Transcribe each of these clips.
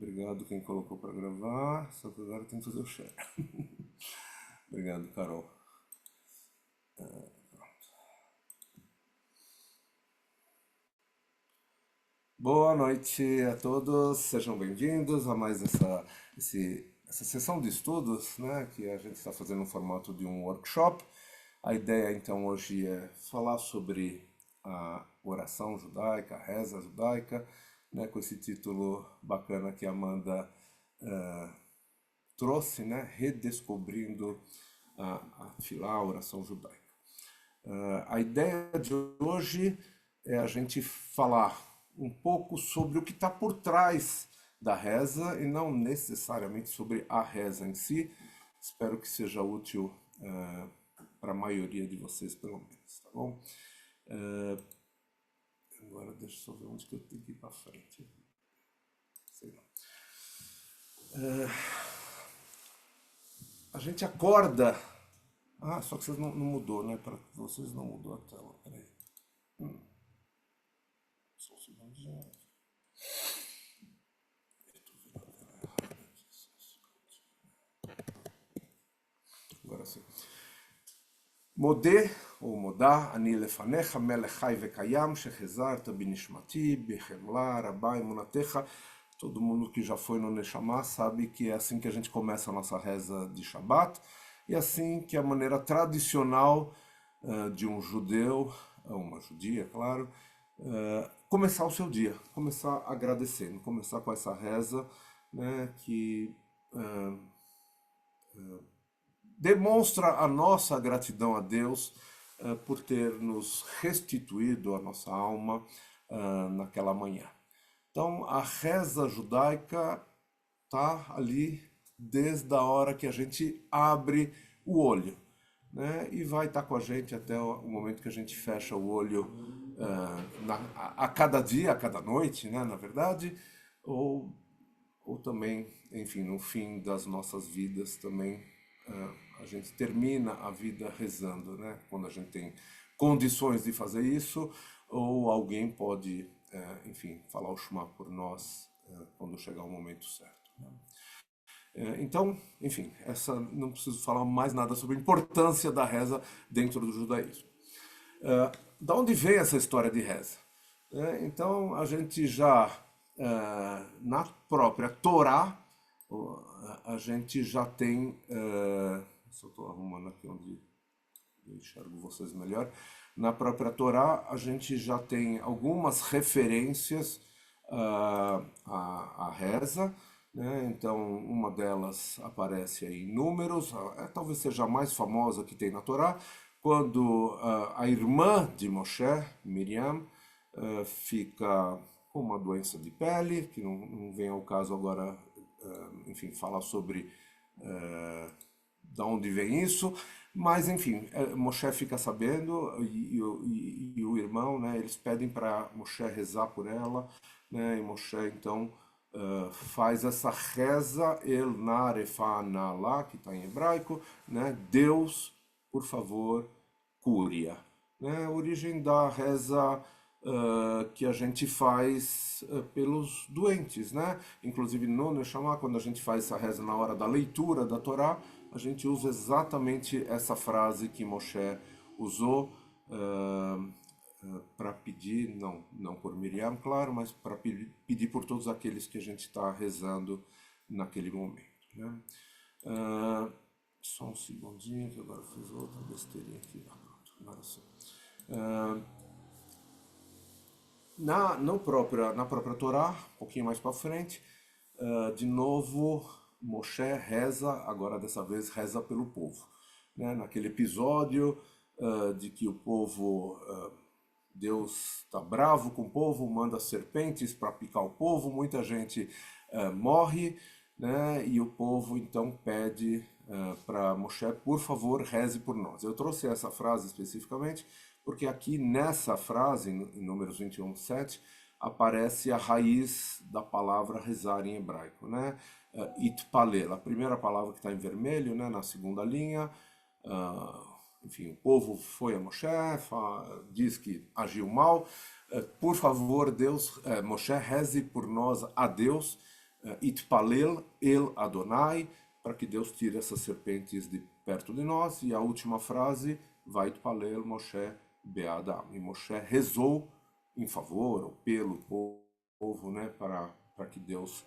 Obrigado quem colocou para gravar. Só que agora tem que fazer o share. Obrigado, Carol. Boa noite a todos, sejam bem-vindos a mais essa sessão de estudos, né, que a gente está fazendo no formato de um workshop. A ideia então hoje é falar sobre a oração judaica, a reza judaica, né, com esse título bacana que a Amanda trouxe, né, redescobrindo a Filá, a oração judaica. A ideia de hoje é a gente falar um pouco sobre o que está por trás da reza e não necessariamente sobre a reza em si. Espero que seja útil para a maioria de vocês, pelo menos, tá bom? Agora deixa eu só ver onde que eu tenho que ir para frente. Sei não. A gente acorda. Ah, só que vocês não mudou, né? Para vocês não mudou a tela. Peraí. Só um segundinho. Agora sim. מודה ומודה אני לפניך מלך חי וקיים שחזרת בנשמתי בחמלה רבה אמונתך. Todo mundo que já foi no Neshama sabe que é assim que a gente começa a nossa reza de Shabbat e assim que a maneira tradicional de um judeu, uma judia, claro, começar o seu dia, começar agradecendo, começar com essa reza, né, que demonstra a nossa gratidão a Deus por ter nos restituído a nossa alma naquela manhã. Então, a reza judaica está ali desde a hora que a gente abre o olho, né? E vai estar com a gente até o momento que a gente fecha o olho a cada dia, a cada noite, né? Na verdade, ou também, enfim, no fim das nossas vidas também a gente termina a vida rezando, né? Quando a gente tem condições de fazer isso, ou alguém pode, enfim, falar o Shema por nós quando chegar o momento certo, né? Então, enfim, não preciso falar mais nada sobre a importância da reza dentro do judaísmo. Da onde vem essa história de reza? Então, a gente já, na própria Torá, a gente já tem, se eu estou arrumando aqui onde eu enxergo vocês melhor, na própria Torá a gente já tem algumas referências à reza, né? Então uma delas aparece aí em Números, talvez seja a mais famosa que tem na Torá, quando a irmã de Moshe, Miriam, fica com uma doença de pele, que não vem ao caso agora, enfim, falar sobre da onde vem isso, mas enfim, Moshe fica sabendo e o irmão, né, eles pedem para Moshe rezar por ela, né, e Moshe então faz essa reza El Narefa Nala, que está em hebraico, né, Deus, por favor, cure-a. Né, a origem da reza que a gente faz pelos doentes, né? Inclusive no Neshama, quando a gente faz essa reza na hora da leitura da Torá, a gente usa exatamente essa frase que Moshe usou para pedir, não por Miriam, claro, mas para pedir por todos aqueles que a gente está rezando naquele momento, né? Só um segundinho, que agora fiz outra besteirinha aqui. Pronto, agora sim. Na própria Torá, um pouquinho mais para frente, de novo, Moshe reza, agora dessa vez reza pelo povo. Né? Naquele episódio de que o povo, Deus está bravo com o povo, manda serpentes para picar o povo, muita gente morre, né? E o povo então pede para Moshe, por favor, reze por nós. Eu trouxe essa frase especificamente porque aqui nessa frase, em Números 21, 7, aparece a raiz da palavra rezar em hebraico, né? Itpalel, a primeira palavra que está em vermelho, né? Na segunda linha, enfim, o povo foi a Moshe, diz que agiu mal, por favor, Deus, Moshe, reze por nós a Deus, Itpalel el Adonai, para que Deus tire essas serpentes de perto de nós. E a última frase, vai Itpalel Moshe be'adam. E Moshe rezou em favor, ou pelo povo, né, para que Deus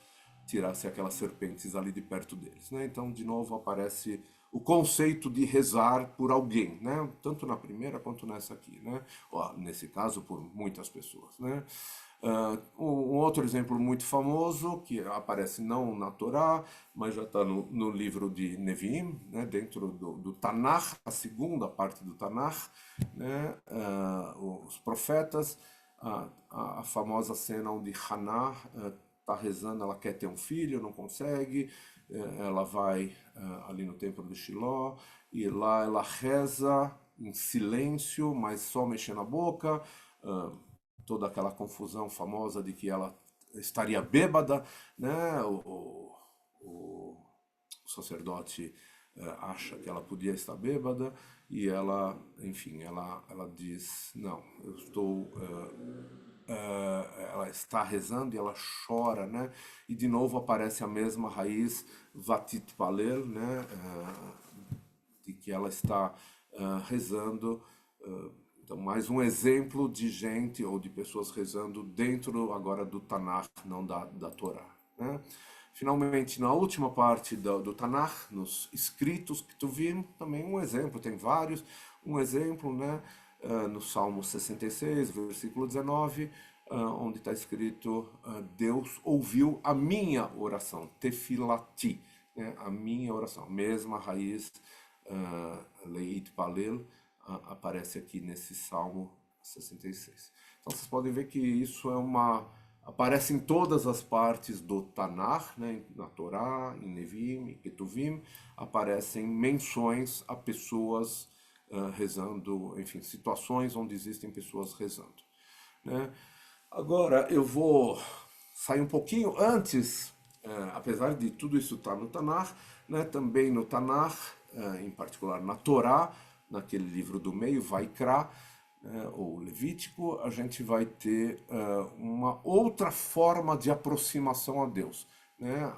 tirasse aquelas serpentes ali de perto deles, né? Então, de novo, aparece o conceito de rezar por alguém, né? Tanto na primeira quanto nessa aqui, né? Nesse caso, por muitas pessoas, né? Um outro exemplo muito famoso, que aparece não na Torá, mas já está no livro de Neviim, né? Dentro do Tanakh, a segunda parte do Tanakh, né? Os profetas, a famosa cena onde Haná está rezando, ela quer ter um filho, não consegue, ela vai ali no templo de Shiló, e lá ela reza em silêncio, mas só mexendo a boca, toda aquela confusão famosa de que ela estaria bêbada, né? O sacerdote acha que ela podia estar bêbada, e ela, enfim, ela diz, não, eu estou... ela está rezando e ela chora, né? E de novo aparece a mesma raiz Vatit Palel, né? De que ela está rezando. Então, mais um exemplo de gente ou de pessoas rezando dentro agora do Tanakh, não da Torá, né? Finalmente, na última parte do Tanakh, nos escritos Ketuvim, também um exemplo, tem vários, um exemplo, né? No Salmo 66, versículo 19, onde está escrito, Deus ouviu a minha oração, tefilati, né? A minha oração, mesma raiz, leit palel, aparece aqui nesse Salmo 66. Então vocês podem ver que isso aparece em todas as partes do Tanakh, né? Na Torá, em Neviim, em Ketuvim, aparecem menções a pessoas rezando, enfim, situações onde existem pessoas rezando, né? Agora eu vou sair um pouquinho antes, apesar de tudo isso estar no Tanakh, né? Também no Tanakh, em particular na Torá, naquele livro do meio, Vaikra, ou Levítico, a gente vai ter uma outra forma de aproximação a Deus, né?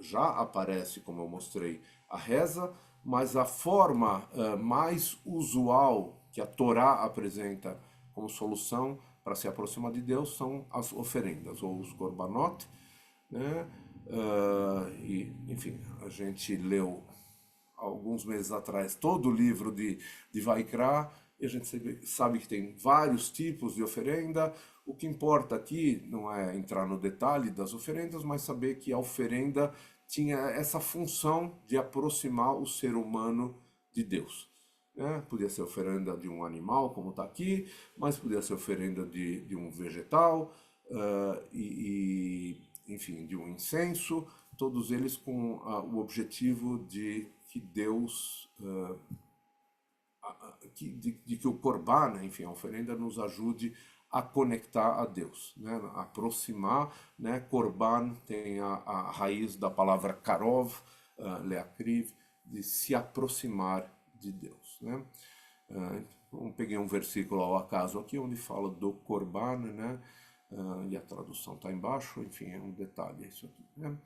Já aparece, como eu mostrei, a reza, mas a forma mais usual que a Torá apresenta como solução para se aproximar de Deus são as oferendas, ou os korbanot, né? E, enfim, a gente leu alguns meses atrás todo o livro de Vaikra, e a gente sabe que tem vários tipos de oferenda. O que importa aqui não é entrar no detalhe das oferendas, mas saber que a oferenda tinha essa função de aproximar o ser humano de Deus, né? Podia ser oferenda de um animal, como está aqui, mas podia ser oferenda de um vegetal, enfim, de um incenso, todos eles com o objetivo de que Deus, de que o Corban, né, enfim, a oferenda nos ajude a conectar a Deus, né, a aproximar, né? Corban tem a raiz da palavra karov, leakriv, de se aproximar de Deus, né? Peguei um versículo ao acaso aqui onde fala do Corban, né? E a tradução está embaixo, enfim, é um detalhe isso aqui, né?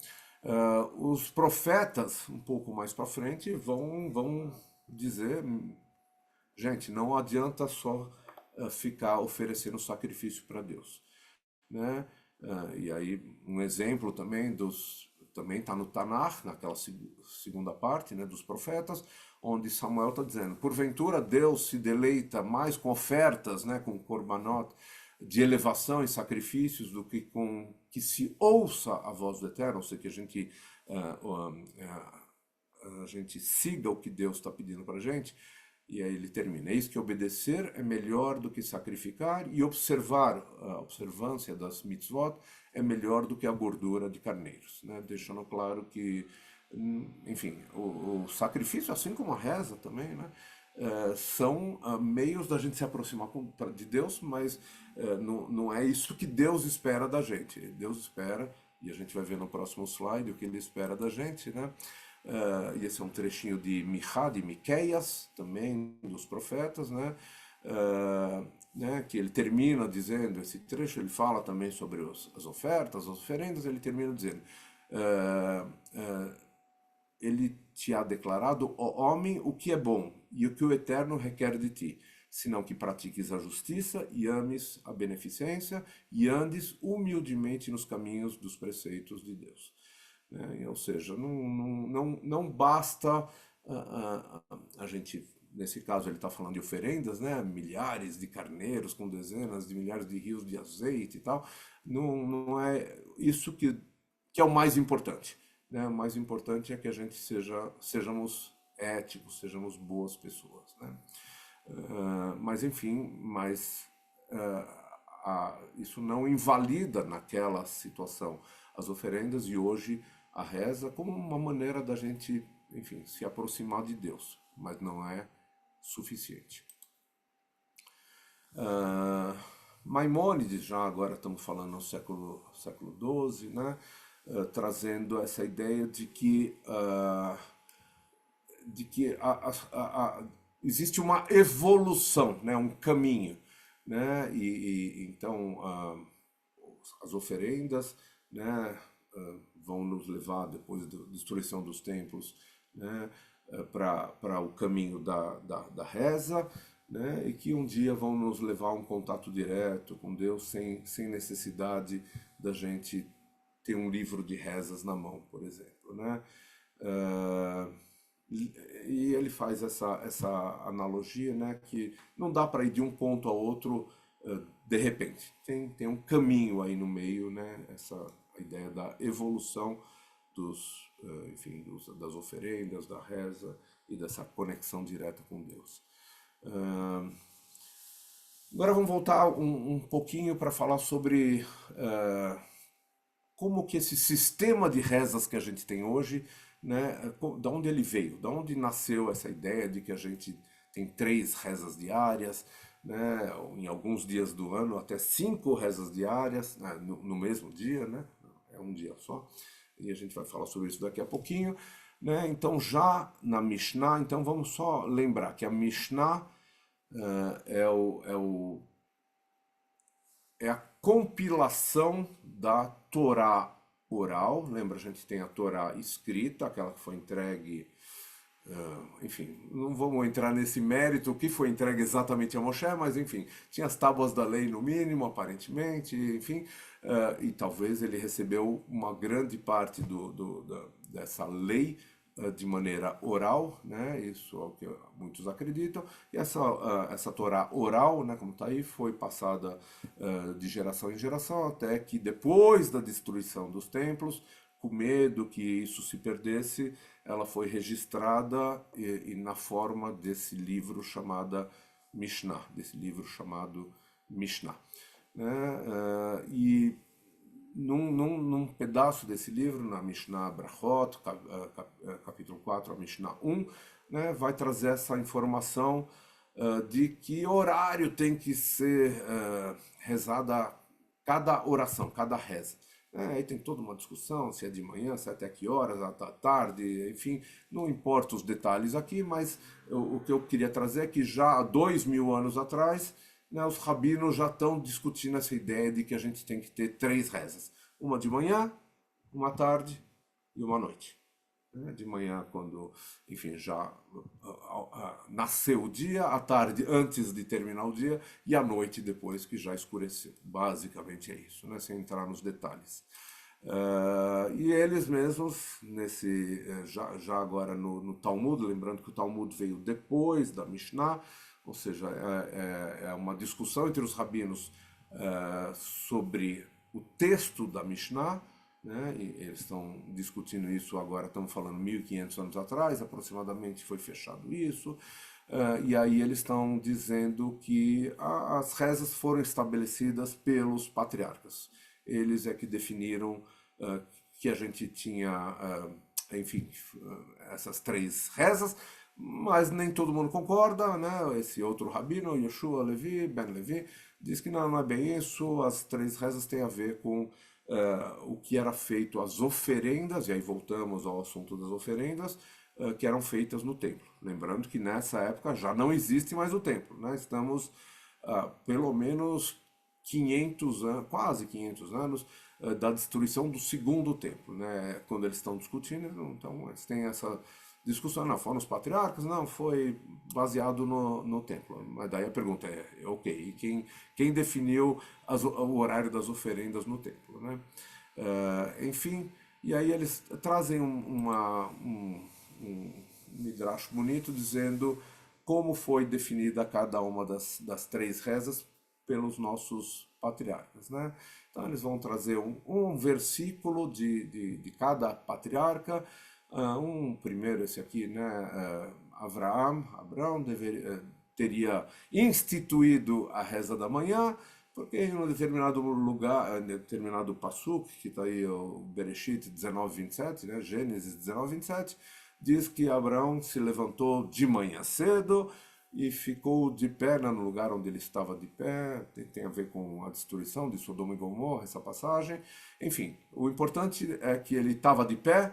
Os profetas, um pouco mais para frente, vão dizer, gente, não adianta só ficar oferecendo sacrifício para Deus, né? E aí um exemplo também está no Tanakh, naquela segunda parte, né, dos profetas, onde Samuel está dizendo, porventura Deus se deleita mais com ofertas, né, com korbanot, de elevação e sacrifícios, do que com que se ouça a voz do Eterno, ou seja, que a gente siga o que Deus está pedindo para a gente. E aí ele termina, eis que obedecer é melhor do que sacrificar, e observar a observância das mitzvot é melhor do que a gordura de carneiros, né? Deixando claro que, enfim, o sacrifício, assim como a reza também, né? São meios da gente se aproximar de Deus, mas não é isso que Deus espera da gente. Deus espera, e a gente vai ver no próximo slide o que ele espera da gente, né? E esse é um trechinho de Michá, de Miqueias, também dos profetas, né? Que ele termina dizendo, esse trecho ele fala também sobre as ofertas, as oferendas, ele termina dizendo, eh, eh, ele te há declarado, ó homem, o que é bom e o que o Eterno requer de ti, senão que pratiques a justiça e ames a beneficência e andes humildemente nos caminhos dos preceitos de Deus. Né? Ou seja, não basta a gente, nesse caso ele está falando de oferendas, né? Milhares de carneiros com dezenas de milhares de rios de azeite e tal. Não é isso que é o mais importante. Né? O mais importante é que a gente sejamos éticos, sejamos boas pessoas. Né? Mas enfim, isso não invalida naquela situação as oferendas e hoje a reza como uma maneira da gente, enfim, se aproximar de Deus, mas não é suficiente. Uh, Maimônides, já agora estamos falando no século XII, né? Trazendo essa ideia de que existe uma evolução, né? Um caminho. Né? Então as oferendas, né? Vão nos levar, depois da destruição dos templos, né? Para o caminho da reza, né? E que um dia vão nos levar a um contato direto com Deus sem necessidade da gente ter um livro de rezas na mão, por exemplo. Né? E ele faz essa analogia, né, que não dá para ir de um ponto a outro de repente. Tem um caminho aí no meio, né, essa ideia da evolução enfim, das oferendas, da reza e dessa conexão direta com Deus. Agora vamos voltar um pouquinho para falar sobre como que esse sistema de rezas que a gente tem hoje, né, da onde ele veio, da onde nasceu essa ideia de que a gente tem 3 rezas diárias, né, em alguns dias do ano até 5 rezas diárias, né, no mesmo dia, né, é um dia só, e a gente vai falar sobre isso daqui a pouquinho, né, então já na Mishnah, então vamos só lembrar que a Mishnah é a compilação da Torá oral. Lembra, a gente tem a Torá escrita, aquela que foi entregue. Enfim, não vamos entrar nesse mérito, o que foi entregue exatamente a Moshe, mas enfim, tinha as tábuas da lei no mínimo, aparentemente, enfim, e talvez ele recebeu uma grande parte dessa lei de maneira oral, né? Isso é o que muitos acreditam. E essa Torá oral, né, como está aí, foi passada de geração em geração até que depois da destruição dos templos, com medo que isso se perdesse, ela foi registrada e na forma desse livro desse livro chamado Mishnah. Né? E num pedaço desse livro, na Mishnah Brachot, capítulo 4, a Mishnah 1, né, vai trazer essa informação de que horário tem que ser rezada cada oração, cada reza. Aí tem toda uma discussão, se é de manhã, se é até que horas, à tarde, enfim, não importa os detalhes aqui, mas o que eu queria trazer é que já há 2000 anos atrás, né, os rabinos já estão discutindo essa ideia de que a gente tem que ter 3 rezas. Uma de manhã, uma à tarde e uma à noite. De manhã, quando, enfim, já nasceu o dia, à tarde, antes de terminar o dia, e à noite, depois que já escureceu. Basicamente é isso, né? Sem entrar nos detalhes. E eles mesmos, já agora no Talmud, lembrando que o Talmud veio depois da Mishnah, ou seja, é uma discussão entre os rabinos sobre o texto da Mishnah, né? E eles estão discutindo isso agora, estamos falando 1500 anos atrás, aproximadamente foi fechado isso, e aí eles estão dizendo que as rezas foram estabelecidas pelos patriarcas. Eles é que definiram que a gente tinha, enfim, essas 3 rezas, mas nem todo mundo concorda, né? Esse outro rabino, Yoshua Levi, Ben Levi, diz que não é bem isso, as 3 rezas têm a ver com o que era feito, as oferendas, e aí voltamos ao assunto das oferendas, que eram feitas no templo. Lembrando que nessa época já não existe mais o templo, né? Estamos pelo menos 500 anos, quase 500 anos da destruição do segundo templo, né? Quando eles estão discutindo, então eles têm essa discussão, não, foram os patriarcas, não, foi baseado no templo. Mas daí a pergunta é, ok, e quem definiu o horário das oferendas no templo, né? Enfim, e aí eles trazem um midrash bonito dizendo como foi definida cada uma das três rezas pelos nossos patriarcas, né? Então eles vão trazer um versículo de cada patriarca, um primeiro esse aqui, né? Abraão teria instituído a reza da manhã, porque em um determinado lugar, em determinado passuk, que está aí o Bereshit 19:27, né? Gênesis 19:27, diz que Abraão se levantou de manhã cedo e ficou de pé no lugar onde ele estava de pé. Tem a ver com a destruição de Sodoma e Gomorra, essa passagem. Enfim, o importante é que ele estava de pé,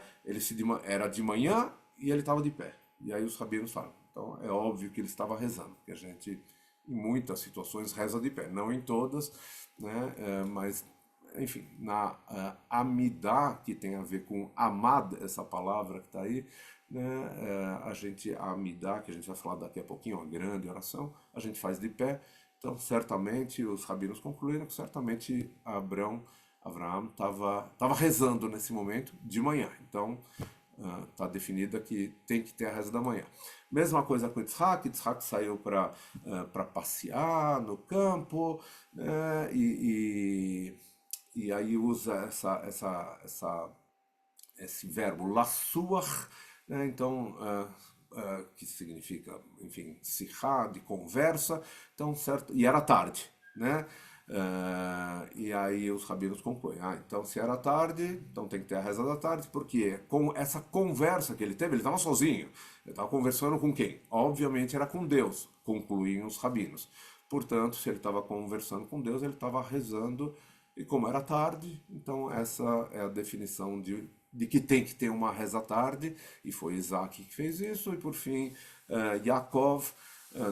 era de manhã e ele estava de pé. E aí os rabinos falam. Então é óbvio que ele estava rezando, porque a gente em muitas situações reza de pé, não em todas, né? Mas enfim, na Amidá, que tem a ver com amad, essa palavra que está aí, né? A Amidá, que a gente vai falar daqui a pouquinho, uma grande oração, a gente faz de pé. Então, certamente, os rabinos concluíram que certamente Abraão estava rezando nesse momento de manhã. Então, está definida que tem que ter a reza da manhã. Mesma coisa com Yitzhak saiu para passear no campo, né? E aí usa esse verbo lasuach, né? Então, que significa, enfim, sihá, de conversa, então, certo, e era tarde, né? E aí os rabinos concluem, então se era tarde, então tem que ter a reza da tarde, porque com essa conversa que ele teve, ele estava sozinho, ele estava conversando com quem? Obviamente era com Deus, concluem os rabinos. Portanto, se ele estava conversando com Deus, ele estava rezando, e como era tarde, então essa é a definição de que tem que ter uma reza tarde, e foi Isaac que fez isso, e por fim, Yaakov,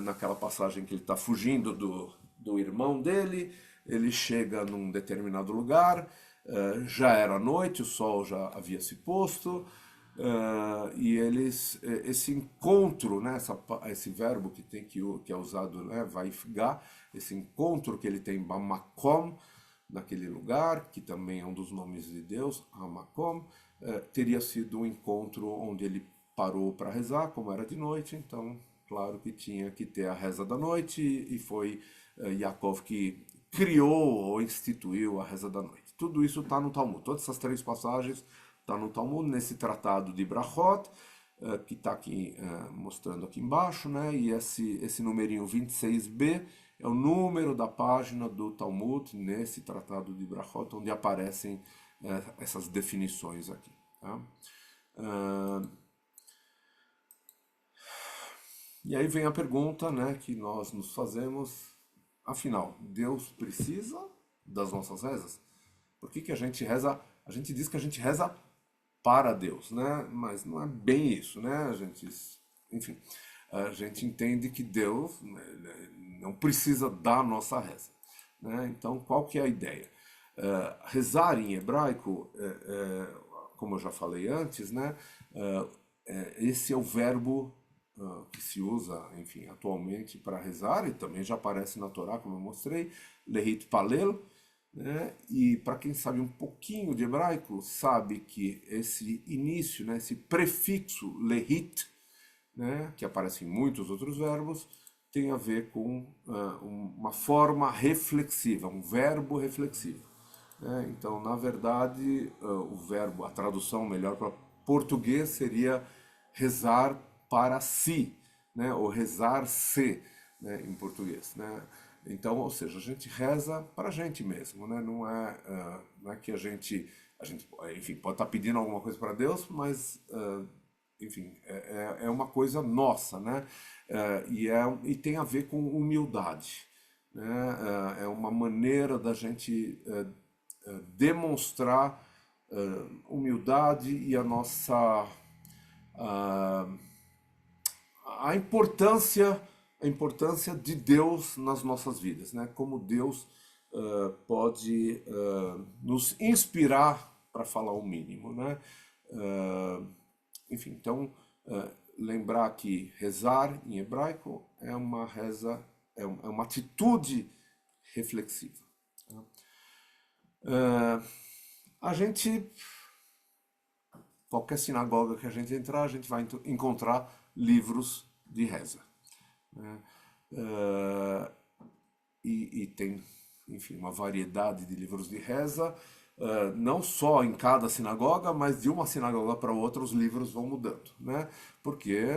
naquela passagem que ele está fugindo do irmão dele, ele chega num determinado lugar, já era noite, o sol já havia se posto, e esse encontro, né, esse verbo que é usado, né, vaifigar, esse encontro que ele tem bamakom, naquele lugar, que também é um dos nomes de Deus, Hamakom, teria sido um encontro onde ele parou para rezar, como era de noite, então, claro que tinha que ter a reza da noite, e foi Yaakov que criou ou instituiu a reza da noite. Tudo isso está no Talmud, todas essas três passagens estão no Talmud, nesse tratado de Brachot, que está aqui mostrando aqui embaixo, né? E esse numerinho 26b é o número da página do Talmud nesse tratado de Brachot, onde aparecem essas definições aqui. Tá? E aí vem a pergunta, né, que nós nos fazemos, afinal, Deus precisa das nossas rezas? Por que a gente reza? A gente diz que a gente reza para Deus, né? Mas não é bem isso, né? Enfim, a gente entende que Deus, né, não precisa da nossa reza, né? Então, qual que é a ideia? Rezar em hebraico, como eu já falei antes, né? Esse é o verbo que se usa, enfim, atualmente para rezar, e também já aparece na Torá, como eu mostrei, lehit palel, né? E para quem sabe um pouquinho de hebraico, sabe que esse início, né, esse prefixo lehit, né, que aparece em muitos outros verbos, tem a ver com uma forma reflexiva, um verbo reflexivo, né? Então, na verdade, o verbo, a tradução melhor para português seria rezar para si, né, ou rezar-se, né, em português, né? Então, ou seja, a gente reza para a gente mesmo, né? Não é que a gente, enfim, pode estar pedindo alguma coisa para Deus, mas, enfim, é uma coisa nossa, né? E tem a ver com humildade, né? É uma maneira da gente demonstrar humildade e ah, a importância de Deus nas nossas vidas, né? Como Deus pode nos inspirar para falar o mínimo, né? Enfim, então, lembrar que rezar em hebraico é uma reza, é uma atitude reflexiva. Tá? A gente, qualquer sinagoga que a gente entrar, a gente vai encontrar livros de reza. Né? E tem, enfim, uma variedade de livros de reza, não só em cada sinagoga, mas de uma sinagoga para outra os livros vão mudando, né? Porque,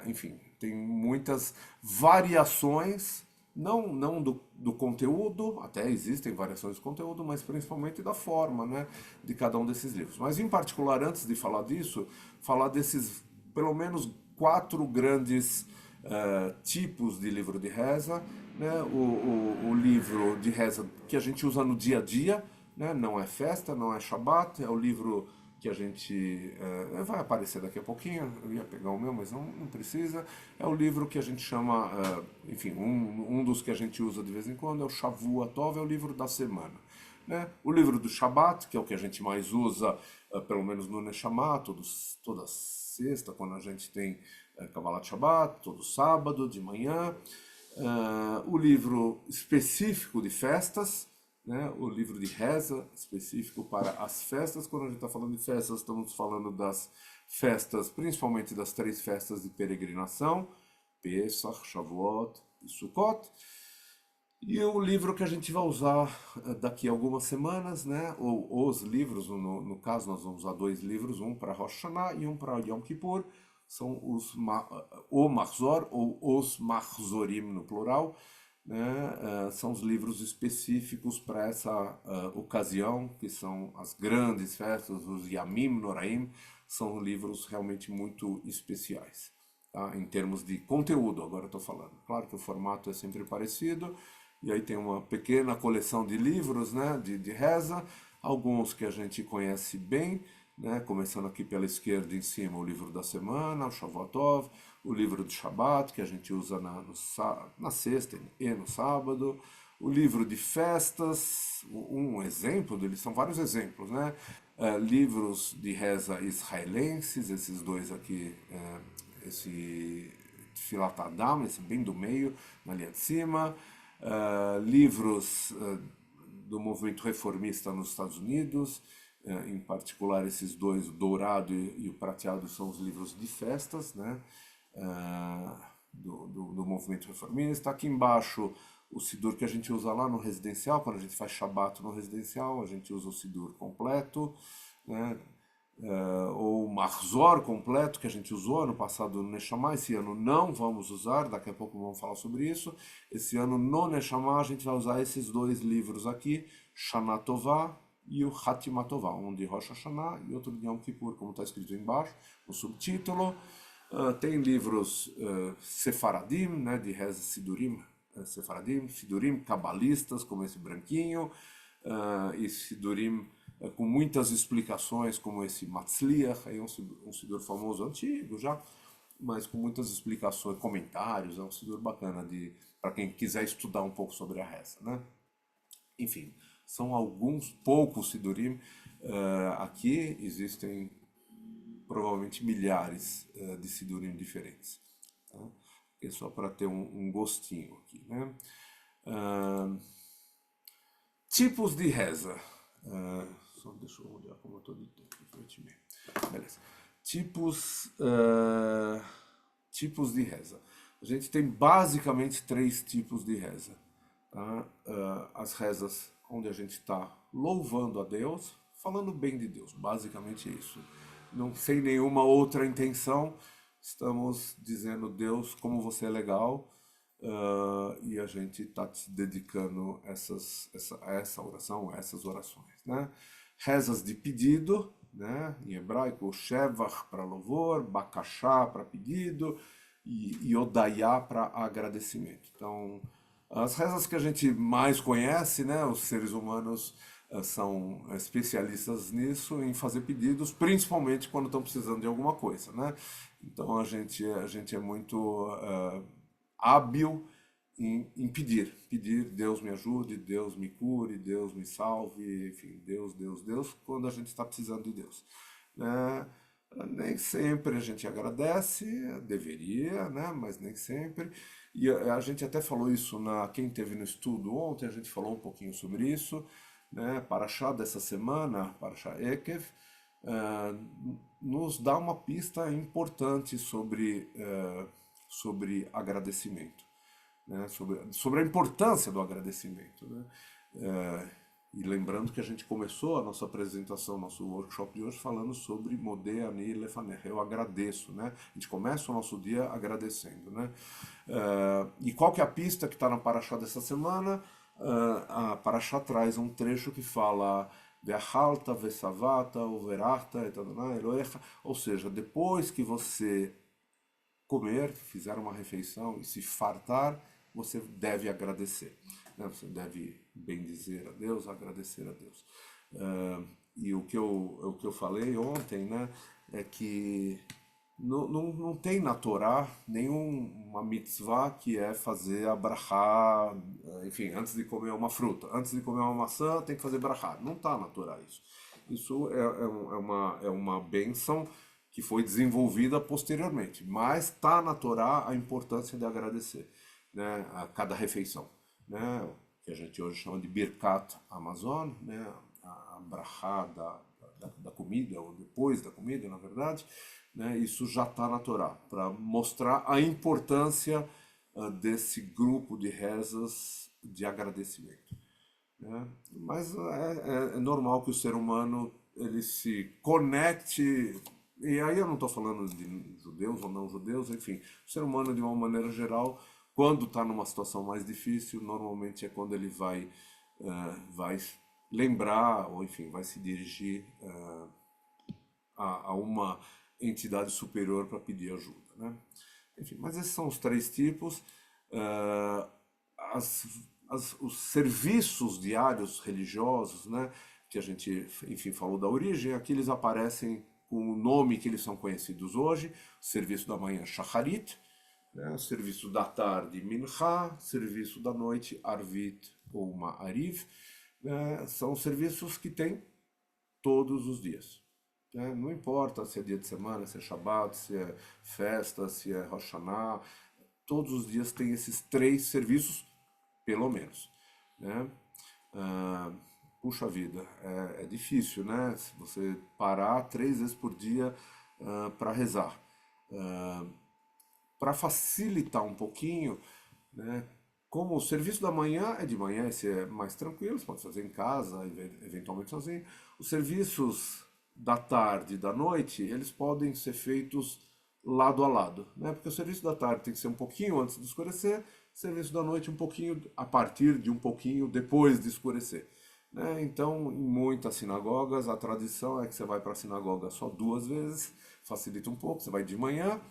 enfim, tem muitas variações, não do conteúdo, até existem variações do conteúdo, mas principalmente da forma, né, de cada um desses livros. Mas, em particular, antes de falar disso, falar desses, pelo menos, quatro grandes tipos de livro de reza, né? O livro de reza que a gente usa no dia a dia, né? Não é festa, não é Shabat, é o livro que a gente vai aparecer daqui a pouquinho, eu ia pegar o meu, mas não precisa, é o livro que a gente chama, enfim, um dos que a gente usa de vez em quando é o Shavuot, é o livro da semana. Né? O livro do Shabat, que é o que a gente mais usa, pelo menos no Neshama, toda sexta, quando a gente tem Kabbalat Shabbat, todo sábado de manhã. O livro específico de festas, né? O livro de reza específico para as festas. Quando a gente está falando de festas, estamos falando das festas, principalmente das três festas de peregrinação, Pesach, Shavuot e Sukkot. E o livro que a gente vai usar daqui a algumas semanas, né? Ou os livros, no caso nós vamos usar dois livros, um para Rosh Hashanah e um para Yom Kippur, são o Mahzor ou os Mahzorim no plural, né? São os livros específicos para essa ocasião, que são as grandes festas, os Yamim Noraim, são livros realmente muito especiais. Tá? Em termos de conteúdo, agora eu estou falando. Claro que o formato é sempre parecido, e aí tem uma pequena coleção de livros, né, de reza, alguns que a gente conhece bem, né, começando aqui pela esquerda em cima, o livro da semana, o Shavuot, o livro de Shabbat, que a gente usa na sexta e no sábado, o livro de festas, um exemplo deles, são vários exemplos, né, livros de reza israelenses, esses dois aqui, esse Filat Adam, esse bem do meio, na linha de cima, livros do movimento reformista nos Estados Unidos, em particular esses dois, o dourado e o prateado, são os livros de festas, né, do movimento reformista. Aqui embaixo o Sidur que a gente usa lá no residencial, quando a gente faz Shabat no residencial, a gente usa o Sidur completo, né, ou o Mahzor completo que a gente usou ano passado no Neshama, esse ano não vamos usar, daqui a pouco vamos falar sobre isso. Esse ano no Neshama a gente vai usar esses dois livros aqui, Shana Tová e o Hatima Tová, um de Rosh Hashanah e outro de Yom Kippur, como está escrito embaixo, no subtítulo. Tem livros Sefaradim, né, de reza Sidurim, Sefaradim, Sidurim cabalistas, como esse branquinho, e Sidurim com muitas explicações, como esse Matzliach, aí um Sidur famoso antigo já, mas com muitas explicações, comentários, é um Sidur bacana para quem quiser estudar um pouco sobre a reza, né? Enfim, são alguns poucos Sidurim, aqui existem provavelmente milhares de Sidurim diferentes, tá? É só para ter um gostinho aqui, né? Tipos de reza. Só deixa eu olhar como eu estou de tempo. Beleza. Tipos de reza. A gente tem basicamente três tipos de reza. Tá? As rezas onde a gente está louvando a Deus, falando bem de Deus, basicamente isso. Não sem nenhuma outra intenção, estamos dizendo, Deus, como você é legal, e a gente está se dedicando a essa oração, a essas orações, né? Rezas de pedido, né? Em hebraico, Shevach para louvor, Bakashá para pedido e Odayá para agradecimento. Então, as rezas que a gente mais conhece, né? Os seres humanos são especialistas nisso, em fazer pedidos, principalmente quando estão precisando de alguma coisa, né? Então a gente é muito hábil em pedir, Deus me ajude, Deus me cure, Deus me salve, enfim, Deus, quando a gente está precisando de Deus, né? Nem sempre a gente agradece, deveria, né? Mas nem sempre. E a gente até falou isso quem teve no estudo ontem, a gente falou um pouquinho sobre isso, né? Paraxá dessa semana, Paraxá Ekev, eh, nos dá uma pista importante sobre agradecimento, né? Sobre a importância do agradecimento, né? E lembrando que a gente começou a nossa apresentação, nosso workshop de hoje falando sobre Modeh Ani Lefanech, eu agradeço, né? A gente começa o nosso dia agradecendo, né? E qual que é a pista que está na Paraxá dessa semana? A Paraxá traz um trecho que fala Ve'achalta ve'savata uverachta et Adonai Elohecha, ou seja, depois que você comer, fizer uma refeição e se fartar, você deve agradecer, né? Você deve bendizer a Deus, agradecer a Deus. E o que eu falei ontem, né, é que não tem na Torá nenhuma mitzvah que é fazer a brachá, enfim, antes de comer uma fruta, antes de comer uma maçã tem que fazer brachá. Não está na Torá isso. Isso é uma bênção que foi desenvolvida posteriormente, mas está na Torá a importância de agradecer, né, a cada refeição, né, que a gente hoje chama de Birkat Amazon, né, a brachá da comida, ou depois da comida, na verdade, né, isso já está na Torá, para mostrar a importância desse grupo de rezas de agradecimento, né? Mas é normal que o ser humano ele se conecte, e aí eu não estou falando de judeus ou não judeus, enfim, o ser humano de uma maneira geral, quando está numa situação mais difícil, normalmente é quando ele vai lembrar, ou enfim, vai se dirigir a uma entidade superior para pedir ajuda, né? Enfim, mas esses são os três tipos. Ah, os serviços diários religiosos, né, que a gente, enfim, falou da origem, aqui eles aparecem com o nome que eles são conhecidos hoje: serviço da manhã Shacharit, né, serviço da tarde Mincha, serviço da noite Arvit ou Ma'ariv, né, são serviços que tem todos os dias, né? Não importa se é dia de semana, se é Shabbat, se é festa, se é Rosh Hashanah, todos os dias tem esses três serviços, pelo menos, né? Ah, puxa vida, é difícil, né? Se você parar 3 vezes por dia para rezar. Para facilitar um pouquinho, né? Como o serviço da manhã é de manhã, esse é mais tranquilo, você pode fazer em casa, eventualmente sozinho. Os serviços da tarde e da noite, eles podem ser feitos lado a lado, né? Porque o serviço da tarde tem que ser um pouquinho antes de escurecer, o serviço da noite um pouquinho a partir de um pouquinho depois de escurecer, né? Então, em muitas sinagogas, a tradição é que você vai para a sinagoga só 2 vezes, facilita um pouco, você vai de manhã,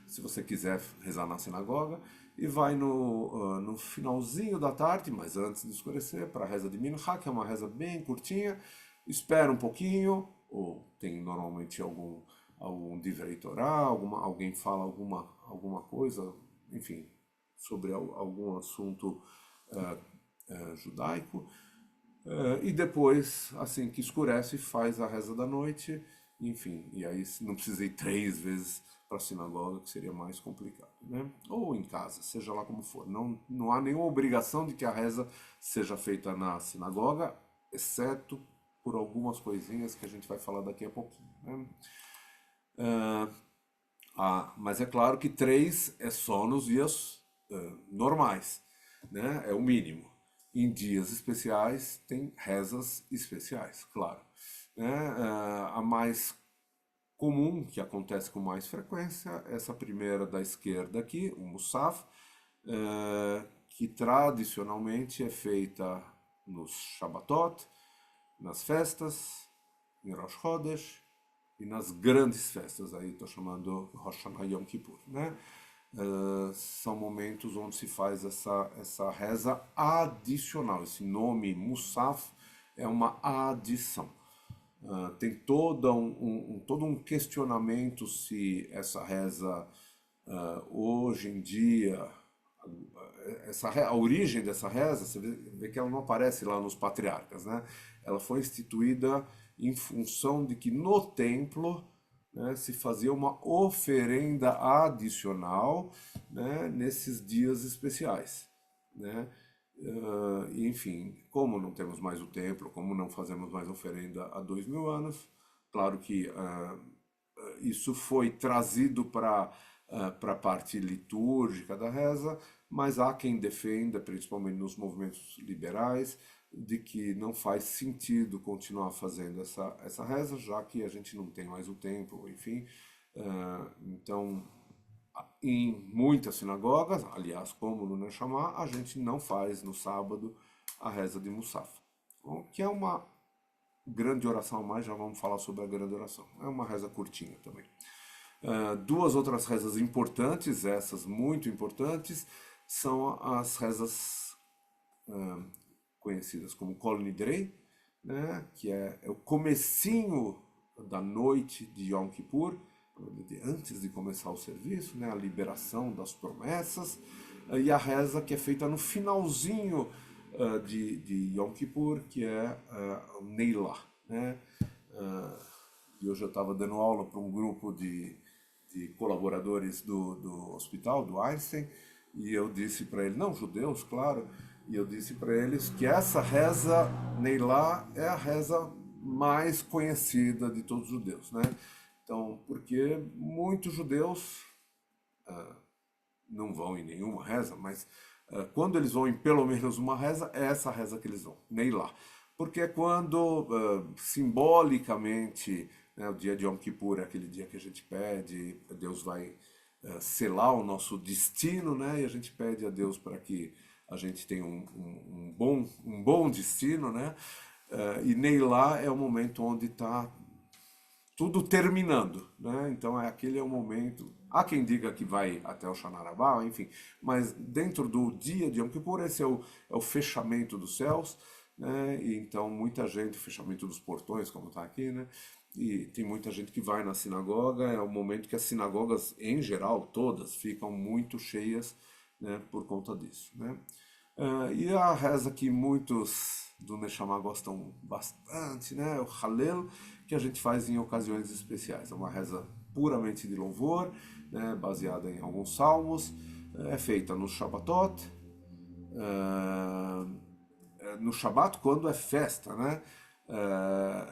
se você quiser rezar na sinagoga, e vai no finalzinho da tarde, mas antes de escurecer, para a reza de Mincha, que é uma reza bem curtinha, espera um pouquinho, ou tem normalmente algum divrei Torá, alguém fala alguma coisa, enfim, sobre algum assunto judaico, e depois, assim que escurece, faz a reza da noite, enfim, e aí não precisa ir 3 vezes para a sinagoga, que seria mais complicado, né? Ou em casa, seja lá como for. Não há nenhuma obrigação de que a reza seja feita na sinagoga, exceto por algumas coisinhas que a gente vai falar daqui a pouquinho, né? Mas é claro que 3 é só nos dias normais, né? É o mínimo. Em dias especiais tem rezas especiais, claro, né? A mais comum, que acontece com mais frequência, essa primeira da esquerda aqui, o Musaf, que tradicionalmente é feita nos Shabbatot, nas festas, em Rosh Chodesh e nas grandes festas, aí estou chamando Rosh Hashanah e Yom Kippur, né? São momentos onde se faz essa reza adicional. Esse nome Musaf é uma adição. Tem todo um questionamento se essa reza hoje em dia a origem dessa reza, você vê que ela não aparece lá nos patriarcas, né? Ela foi instituída em função de que no templo, né, se fazia uma oferenda adicional, né, nesses dias especiais, né? Enfim, como não temos mais o templo, como não fazemos mais oferenda há 2000 anos, claro que isso foi trazido para a parte litúrgica da reza, mas há quem defenda, principalmente nos movimentos liberais, de que não faz sentido continuar fazendo essa reza, já que a gente não tem mais o templo, enfim. Então, em muitas sinagogas, aliás, como no Neshama, a gente não faz no sábado a reza de Musaf, que é uma grande oração a mais, já vamos falar sobre a grande oração. É uma reza curtinha também. Duas outras rezas importantes, essas muito importantes, são as rezas conhecidas como Kol Nidrei, né, que é o comecinho da noite de Yom Kippur, antes de começar o serviço, né, a liberação das promessas, e a reza que é feita no finalzinho de Yom Kippur, que é o Neilah, né? E hoje eu estava dando aula para um grupo de colaboradores do hospital, do Einstein, e eu disse para eles, não judeus, claro, e eu disse para eles que essa reza Neilah é a reza mais conhecida de todos os judeus, né? Então, porque muitos judeus não vão em nenhuma reza, mas quando eles vão em pelo menos uma reza, é essa reza que eles vão, Neilah. Porque é quando, simbolicamente, né, o dia de Yom Kippur é aquele dia que a gente pede, Deus vai selar o nosso destino, né, e a gente pede a Deus para que a gente tenha um bom destino, né, e Neilah é o momento onde está tudo terminando, né? Então aquele é o momento. Há quem diga que vai até o Shanarabá, enfim, mas dentro do dia de Yom Kippur esse é o fechamento dos céus, né? E então muita gente, fechamento dos portões, como está aqui, né? E tem muita gente que vai na sinagoga, é o momento que as sinagogas, em geral, todas, ficam muito cheias, né, por conta disso, né? E a reza que muitos do Neshama gostam bastante, né? O Hallel, que a gente faz em ocasiões especiais. É uma reza puramente de louvor, né? Baseada em alguns salmos. É feita no Shabbatot, no Shabbat quando é festa, né?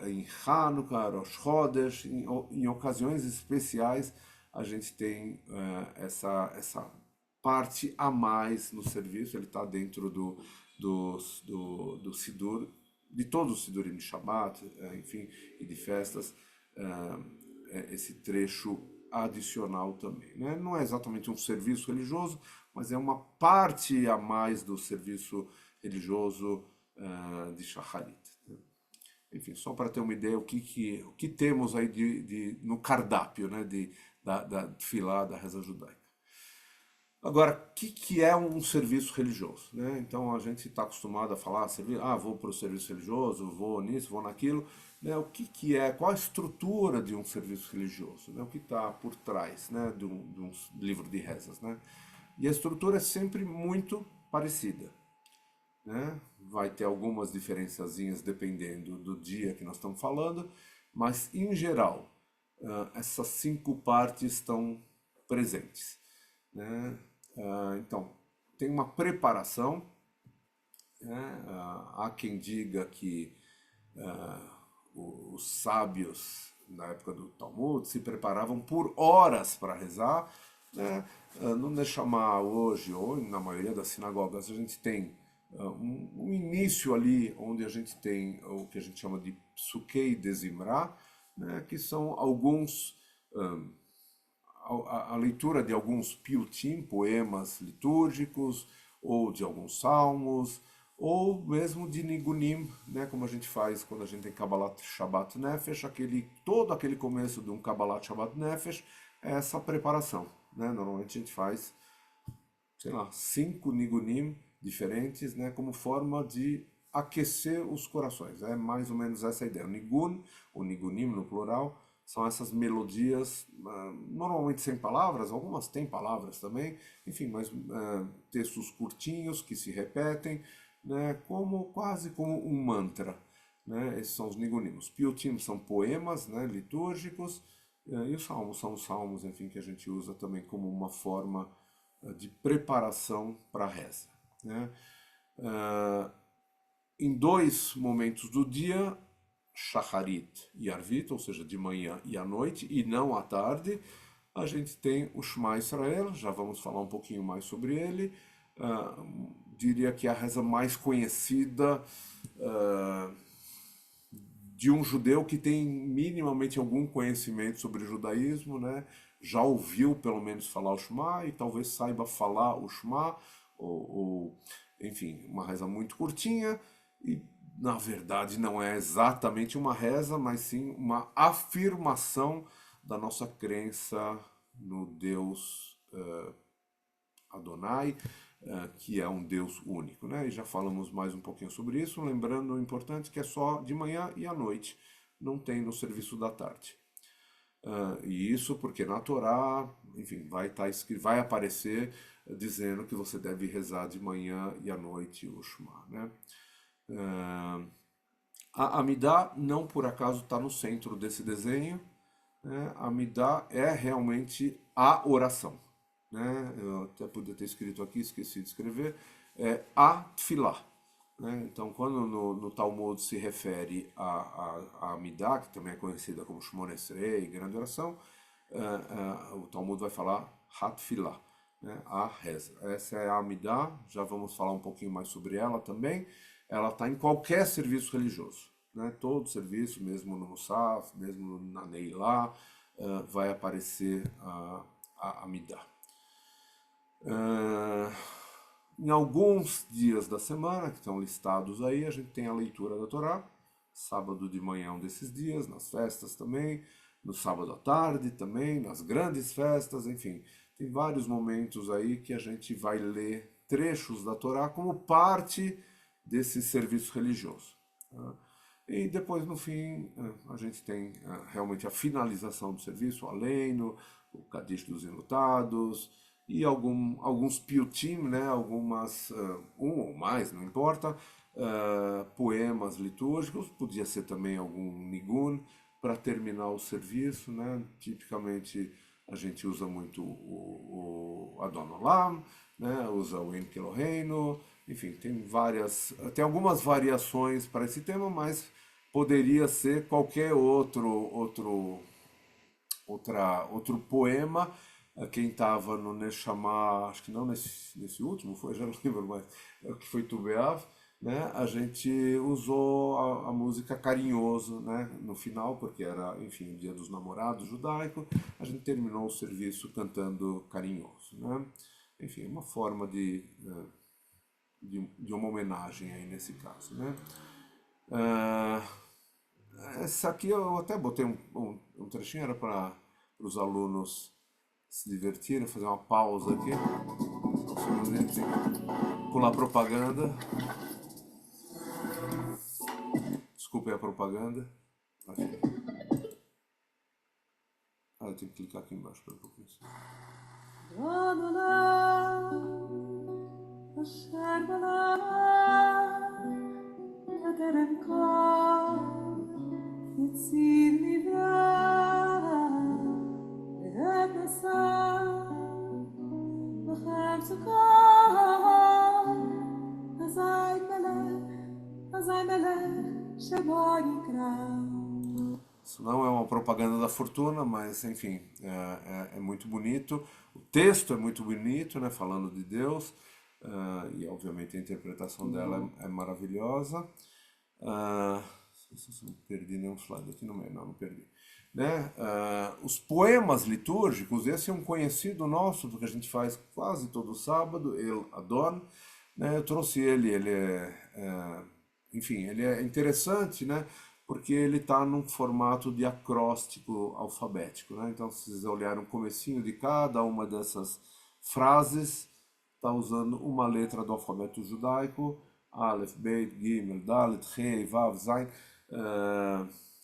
Em Hanukkah, Rosh Chodesh, em ocasiões especiais a gente tem essa parte a mais no serviço, ele está dentro do Sidur, de todos os Sidurim de Shabbat, enfim, e de festas, esse trecho adicional também, né? Não é exatamente um serviço religioso, mas é uma parte a mais do serviço religioso de Shacharit, né? Enfim, só para ter uma ideia o que temos aí no cardápio, né, da Tfilá, da reza judaica. Agora, o que é um serviço religioso, né? Então a gente está acostumado a falar, vou para o serviço religioso, vou nisso, vou naquilo, né? O que é, qual a estrutura de um serviço religioso, né? O que está por trás, né, de um livro de rezas, né? E a estrutura é sempre muito parecida, né? Vai ter algumas diferenciazinhas dependendo do dia que nós estamos falando, mas em geral, essas 5 partes estão presentes, né? Então, tem uma preparação, né? Há quem diga que os sábios na época do Talmud se preparavam por horas para rezar, né? No Neshama hoje, ou na maioria das sinagogas, a gente tem um início ali onde a gente tem o que a gente chama de Psukei de Zimra, né? Que são alguns a leitura de alguns piutim, poemas litúrgicos, ou de alguns salmos, ou mesmo de nigunim, né, como a gente faz quando a gente tem Kabbalat Shabbat Nefesh, todo aquele começo de um Kabbalat Shabbat Nefesh é essa preparação, né? Normalmente a gente faz, sei lá, 5 nigunim diferentes, né, como forma de aquecer os corações. É mais ou menos essa a ideia. O nigun, o nigunim no plural, São essas melodias, normalmente sem palavras, algumas têm palavras também, enfim, mas textos curtinhos que se repetem, né, como quase como um mantra, né? Esses são os nigunim. Os piyutim são poemas, né, litúrgicos, e os salmos são os salmos, enfim, que a gente usa também como uma forma de preparação para a reza, né? Em dois momentos do dia, Shacharit e Arvit, ou seja, de manhã e à noite, e não à tarde, a gente tem o Shema Israel, já vamos falar um pouquinho mais sobre ele. Diria que é a reza mais conhecida de um judeu que tem minimamente algum conhecimento sobre o judaísmo, né? Já ouviu pelo menos falar o Shema e talvez saiba falar o Shema, enfim, uma reza muito curtinha e na verdade não é exatamente uma reza, mas sim uma afirmação da nossa crença no Deus Adonai, que é um Deus único, né? E já falamos mais um pouquinho sobre isso, lembrando o importante que é só de manhã e à noite, não tem no serviço da tarde. E isso porque na Torá, enfim, vai aparecer dizendo que você deve rezar de manhã e à noite o Shema, né? A Amidá não por acaso está no centro desse desenho, né? A Amidá é realmente a oração, né? Eu até podia ter escrito aqui, esqueci de escrever, é a Tfilah, né? Então, quando no Talmud se refere a Amidá, que também é conhecida como Shmona Esrei, grande oração, o Talmud vai falar Hatfilah, né? A reza. Essa é a Amidá, já vamos falar um pouquinho mais sobre ela também. Ela está em qualquer serviço religioso, né? Todo serviço, mesmo no Musaf, mesmo na Neilá, vai aparecer a Amidá. Em alguns dias da semana, que estão listados aí, a gente tem a leitura da Torá. Sábado de manhã é um desses dias, nas festas também, no sábado à tarde também, nas grandes festas, enfim. Tem vários momentos aí que a gente vai ler trechos da Torá como parte desse serviço religioso. E depois, no fim, a gente tem realmente a finalização do serviço, o Aleino, o Kadish dos Enlutados, e alguns piyutim, né, algumas, um ou mais, não importa, poemas litúrgicos, podia ser também algum nigun, para terminar o serviço, né? Tipicamente a gente usa muito o Adon Olam, né? Usa o En Eloheinu, enfim, tem algumas variações para esse tema, mas poderia ser qualquer outro poema. Quem estava no Neshama, acho que não nesse último, foi, já não lembro mais, que foi Tubeav, né? A gente usou a música Carinhoso, né? No final, porque era, enfim, o Dia dos Namorados judaico, a gente terminou o serviço cantando Carinhoso, né? Enfim, uma forma de uma homenagem aí nesse caso, né? Essa aqui eu até botei um trechinho, era para os alunos se divertirem, fazer uma pausa aqui. Só um segundinho, tem que pular propaganda. Desculpem a propaganda. Eu tenho que clicar aqui embaixo para um pouquinho. Isso não é uma propaganda da fortuna, mas enfim, é muito bonito. O texto é muito bonito, né, falando de Deus, e obviamente a interpretação dela é maravilhosa. Se eu não perdi nenhum slide aqui no meio, não perdi. Né? Os poemas litúrgicos, esse é um conhecido nosso, do que a gente faz quase todo sábado, El Adon. Né? Eu trouxe ele enfim, ele é interessante, né? Porque ele está num formato de acróstico alfabético, né? Então, se vocês olharem o comecinho de cada uma dessas frases, está usando uma letra do alfabeto judaico, Aleph, Beit, Gimel, Dalet, Rei, Vav, Zain.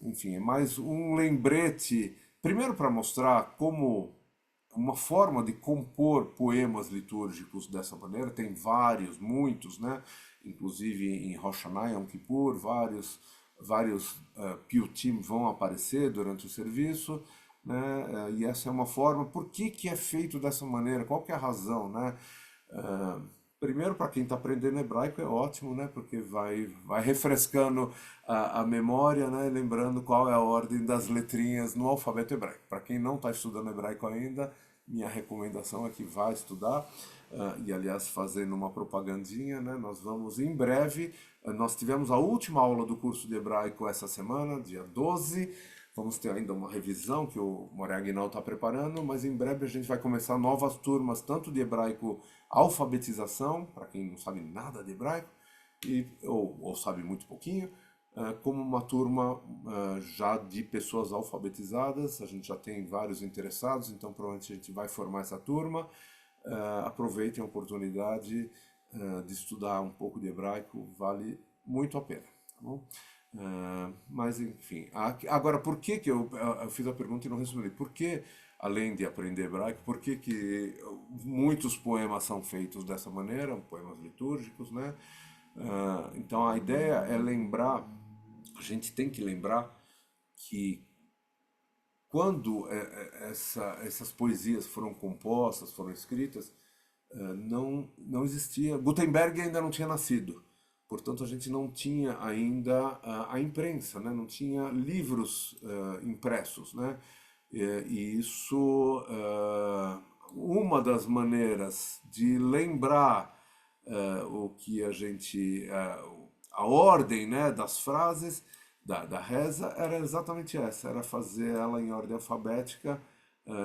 enfim, é mais um lembrete, primeiro para mostrar como uma forma de compor poemas litúrgicos dessa maneira, tem vários, muitos, né? Inclusive em Rosh Hashanah, Yom Kippur, vários piyutim vão aparecer durante o serviço, né? E essa é uma forma. Por que que é feito dessa maneira? Qual que é a razão, né? Ah, primeiro, para quem está aprendendo hebraico é ótimo, né? Porque vai refrescando a memória, né? Lembrando qual é a ordem das letrinhas no alfabeto hebraico. Para quem não está estudando hebraico ainda, minha recomendação é que vá estudar. E aliás, fazendo uma propagandinha, né? Nós vamos em breve. Nós tivemos a última aula do curso de hebraico essa semana, dia 12. Vamos ter ainda uma revisão que o Moré Aguinaldo está preparando, mas em breve a gente vai começar novas turmas, tanto de hebraico alfabetização, para quem não sabe nada de hebraico, ou sabe muito pouquinho, como uma turma já de pessoas alfabetizadas. A gente já tem vários interessados, então provavelmente a gente vai formar essa turma. Aproveitem a oportunidade de estudar um pouco de hebraico, vale muito a pena, tá bom? Mas enfim, agora por que que eu fiz a pergunta e não respondi? Por que, além de aprender hebraico, por que que muitos poemas são feitos dessa maneira, poemas litúrgicos, né? Então a ideia é lembrar, a gente tem que lembrar que quando essas poesias foram compostas, foram escritas, não existia. Gutenberg ainda não tinha nascido, portanto a gente não tinha ainda a imprensa, né? Não tinha livros impressos, né? E isso, uma das maneiras de lembrar o que a gente, a ordem, né, das frases da reza era exatamente essa, era fazer ela em ordem alfabética,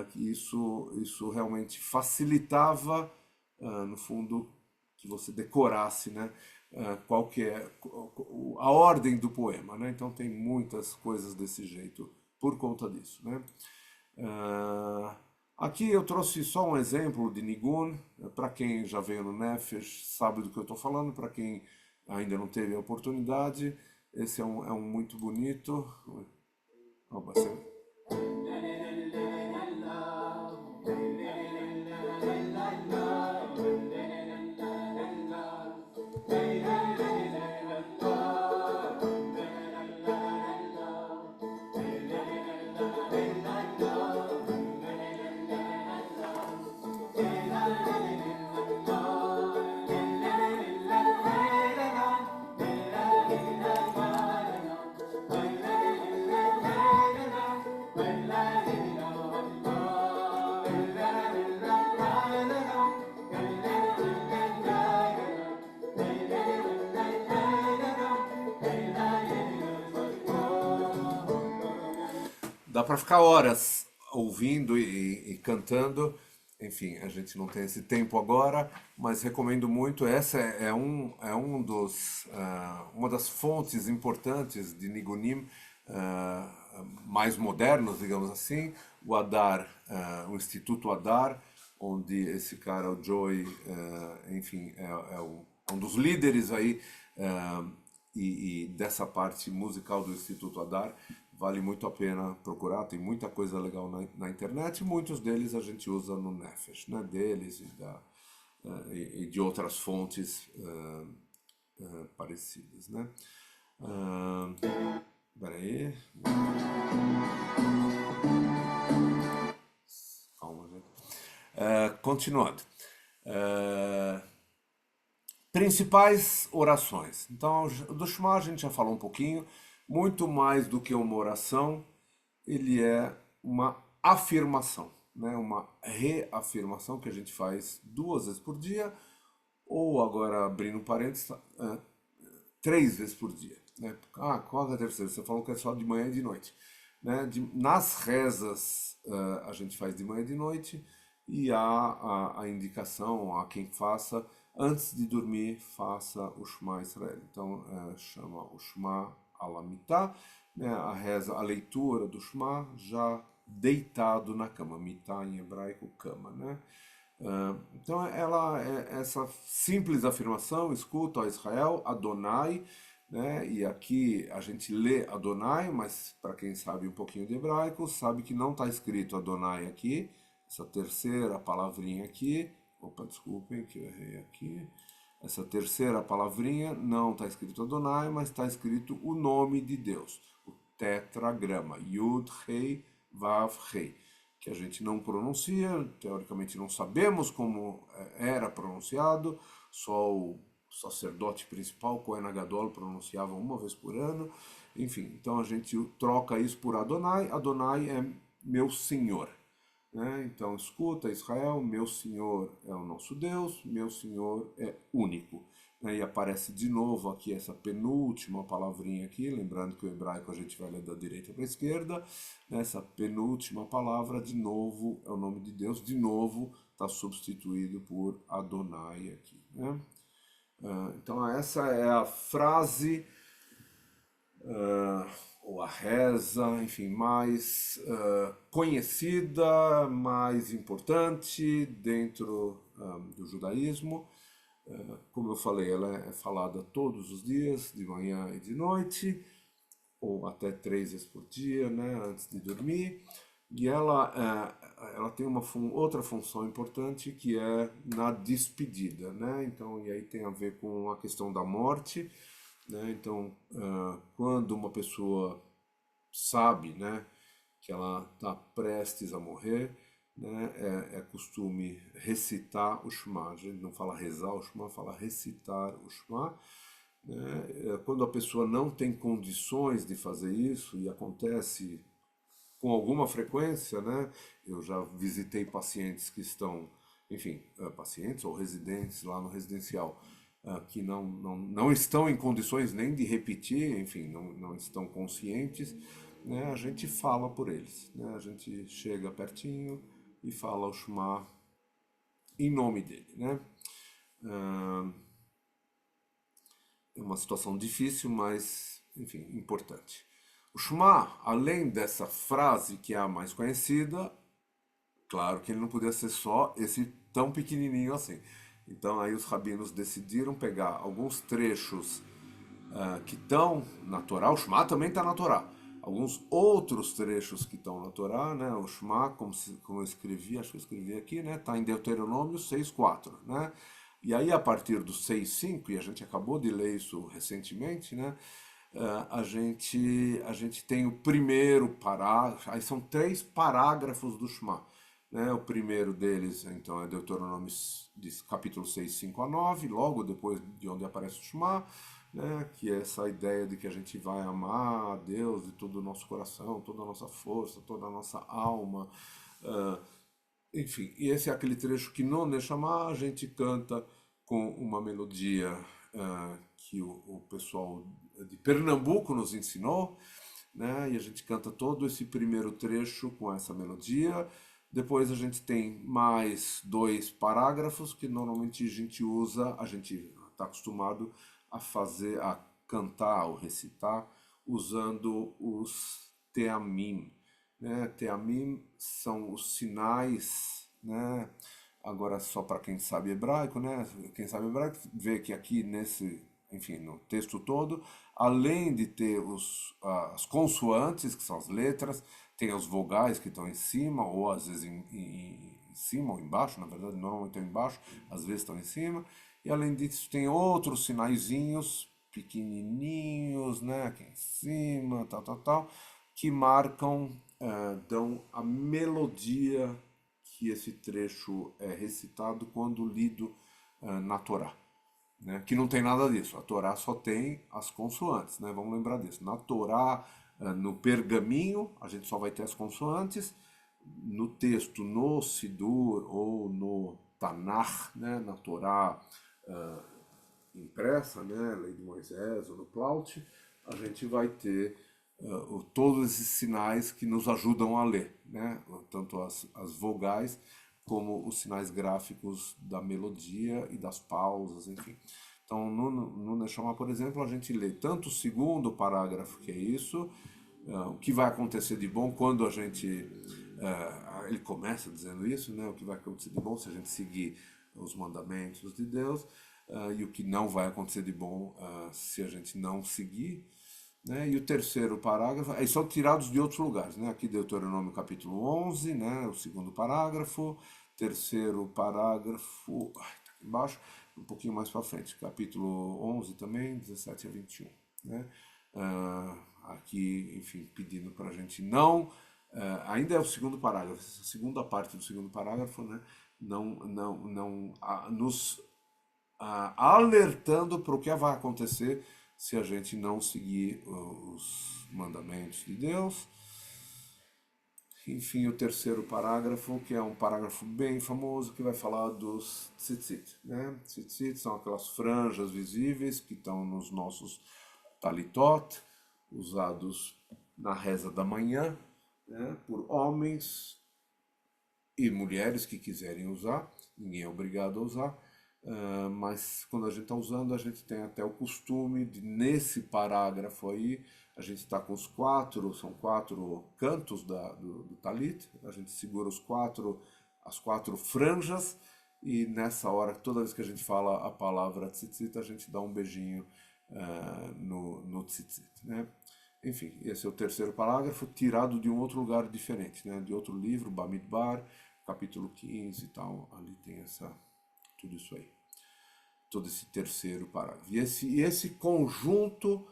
que isso realmente facilitava, no fundo, que você decorasse, né, qual que é a ordem do poema, né? Então tem muitas coisas desse jeito por conta disso, né? Ah, aqui eu trouxe só um exemplo de Nigun, para quem já veio no Nefesh sabe do que eu estou falando, para quem ainda não teve a oportunidade, esse é um muito bonito. Ó, dá para ficar horas ouvindo e cantando. Enfim, a gente não tem esse tempo agora, mas recomendo muito. Essa é um uma das fontes importantes de Nigunim mais modernos, digamos assim. O Adar, o Instituto Adar, onde esse cara, o Joey, enfim, é um dos líderes aí e dessa parte musical do Instituto Adar. Vale muito a pena procurar, tem muita coisa legal na internet, muitos deles a gente usa no Nefesh, né? Deles e de outras fontes parecidas, né? Peraí. Calma, gente. Continuando. Principais orações. Então, do Shema a gente já falou um pouquinho. Muito mais do que uma oração, ele é uma afirmação, né? Uma reafirmação que a gente faz 2 vezes por dia, ou agora abrindo parênteses, 3 vezes por dia, né? Qual é a terceira? Você falou que é só de manhã e de noite, né? Nas rezas a gente faz de manhã e de noite, e há a indicação a quem faça, antes de dormir, faça o Shema Israel. Então chama o Shema Alamitá, né? A reza, a leitura do Shema já deitado na cama. Mitá em hebraico, cama, né? Então ela é essa simples afirmação: escuta, ó Israel, Adonai, né? E aqui a gente lê Adonai, mas para quem sabe um pouquinho de hebraico, sabe que não está escrito Adonai aqui, essa terceira palavrinha aqui. Opa, desculpem que eu errei aqui. Essa terceira palavrinha não está escrito Adonai, mas está escrito o nome de Deus, o tetragrama, Yud, Rei, Vav, Rei, que a gente não pronuncia, teoricamente não sabemos como era pronunciado, só o sacerdote principal, Cohen Gadol, pronunciava uma vez por ano, enfim, então a gente troca isso por Adonai, Adonai é meu Senhor. Né? Então, escuta, Israel, meu Senhor é o nosso Deus, meu Senhor é único. Né? E aparece de novo aqui essa penúltima palavrinha aqui, lembrando que o hebraico a gente vai ler da direita para a esquerda. Né? Essa penúltima palavra, de novo, é o nome de Deus, de novo está substituído por Adonai aqui. Né? Então, essa é a frase ou a reza, enfim, mais conhecida, mais importante dentro do judaísmo. Como eu falei, ela é falada todos os dias, de manhã e de noite, ou até 3 vezes por dia, né, antes de dormir. E ela tem uma outra função importante que é na despedida, né? Então, e aí tem a ver com a questão da morte, né? Então, quando uma pessoa sabe, né, que ela está prestes a morrer, né, é costume recitar o Shema. A gente não fala rezar o Shema, fala recitar o Shema. Né? Quando a pessoa não tem condições de fazer isso, e acontece com alguma frequência, né? Eu já visitei pacientes que estão, enfim, pacientes ou residentes lá no residencial, que não estão em condições nem de repetir, enfim, não estão conscientes, né? A gente fala por eles, né? A gente chega pertinho e fala o Shema em nome dele, né? É uma situação difícil, mas, enfim, importante. O Shema, além dessa frase que é a mais conhecida, claro que ele não podia ser só esse tão pequenininho assim. Então aí os rabinos decidiram pegar alguns trechos que estão na Torá, o Shema também está na Torá. Alguns outros trechos que estão na Torá, né? O Shema, como eu escrevi, acho que eu escrevi aqui, né? Está em Deuteronômio 6:4, né? E aí a partir do 6:5, e a gente acabou de ler isso recentemente, né? A gente tem o primeiro parágrafo, aí são 3 parágrafos do Shema. Né? O primeiro deles, então, é Deuteronômio capítulo 6, 5 a 9, logo depois de onde aparece o Shema, né? Que é essa ideia de que a gente vai amar a Deus de todo o nosso coração, toda a nossa força, toda a nossa alma. Enfim, e esse é aquele trecho que no Neshama a gente canta com uma melodia que o pessoal de Pernambuco nos ensinou, né? E a gente canta todo esse primeiro trecho com essa melodia. Depois a gente tem mais 2 parágrafos que normalmente a gente usa, a gente está acostumado a fazer, a cantar ou recitar usando os teamim, né? Teamim são os sinais, né? Agora só para quem sabe hebraico, né? Quem sabe hebraico vê que aqui enfim, no texto todo, além de ter as consoantes, que são as letras, tem as vogais que estão em cima, ou às vezes em cima ou embaixo, na verdade, normalmente estão embaixo, às vezes estão em cima, e além disso tem outros sinaizinhos pequenininhos, né, aqui em cima, tal, tal, tal, que marcam, dão a melodia que esse trecho é recitado quando lido na Torá. Né? Que não tem nada disso. A Torá só tem as consoantes, né? Vamos lembrar disso. Na Torá, no pergaminho, a gente só vai ter as consoantes. No texto, no Sidur ou no Tanakh, né? Na Torá impressa, né? Lei de Moisés ou no Plaut, a gente vai ter todos esses sinais que nos ajudam a ler, né? Tanto as vogais como os sinais gráficos da melodia e das pausas, enfim. Então, no Neshama, por exemplo, a gente lê tanto o segundo parágrafo, que é isso, o que vai acontecer de bom quando a gente... ele começa dizendo isso, né? O que vai acontecer de bom se a gente seguir os mandamentos de Deus. e o que não vai acontecer de bom se a gente não seguir. Né? E o terceiro parágrafo, aí são tirados de outros lugares, né? Aqui Deuteronômio capítulo 11, né? O segundo parágrafo, terceiro parágrafo, tá aqui embaixo, um pouquinho mais para frente, capítulo 11 também, 17 a 21, né? Aqui, enfim, pedindo para a gente não, ainda é o segundo parágrafo, essa segunda parte do segundo parágrafo, né? Não nos alertando para o que vai acontecer se a gente não seguir os mandamentos de Deus. Enfim, o terceiro parágrafo, que é um parágrafo bem famoso, que vai falar dos tzitzit. Né? Tzitzit são aquelas franjas visíveis que estão nos nossos talitot, usados na reza da manhã, né? Por homens e mulheres que quiserem usar, ninguém é obrigado a usar, mas quando a gente está usando, a gente tem até o costume de, nesse parágrafo aí, a gente está com são quatro cantos do talit, a gente segura as quatro franjas, e nessa hora, toda vez que a gente fala a palavra tzitzit, a gente dá um beijinho no tzitzit, né? Enfim, esse é o terceiro parágrafo, tirado de um outro lugar diferente, né? De outro livro, Bamidbar, capítulo 15 e tal, ali tem tudo isso aí, todo esse terceiro parágrafo. E esse conjunto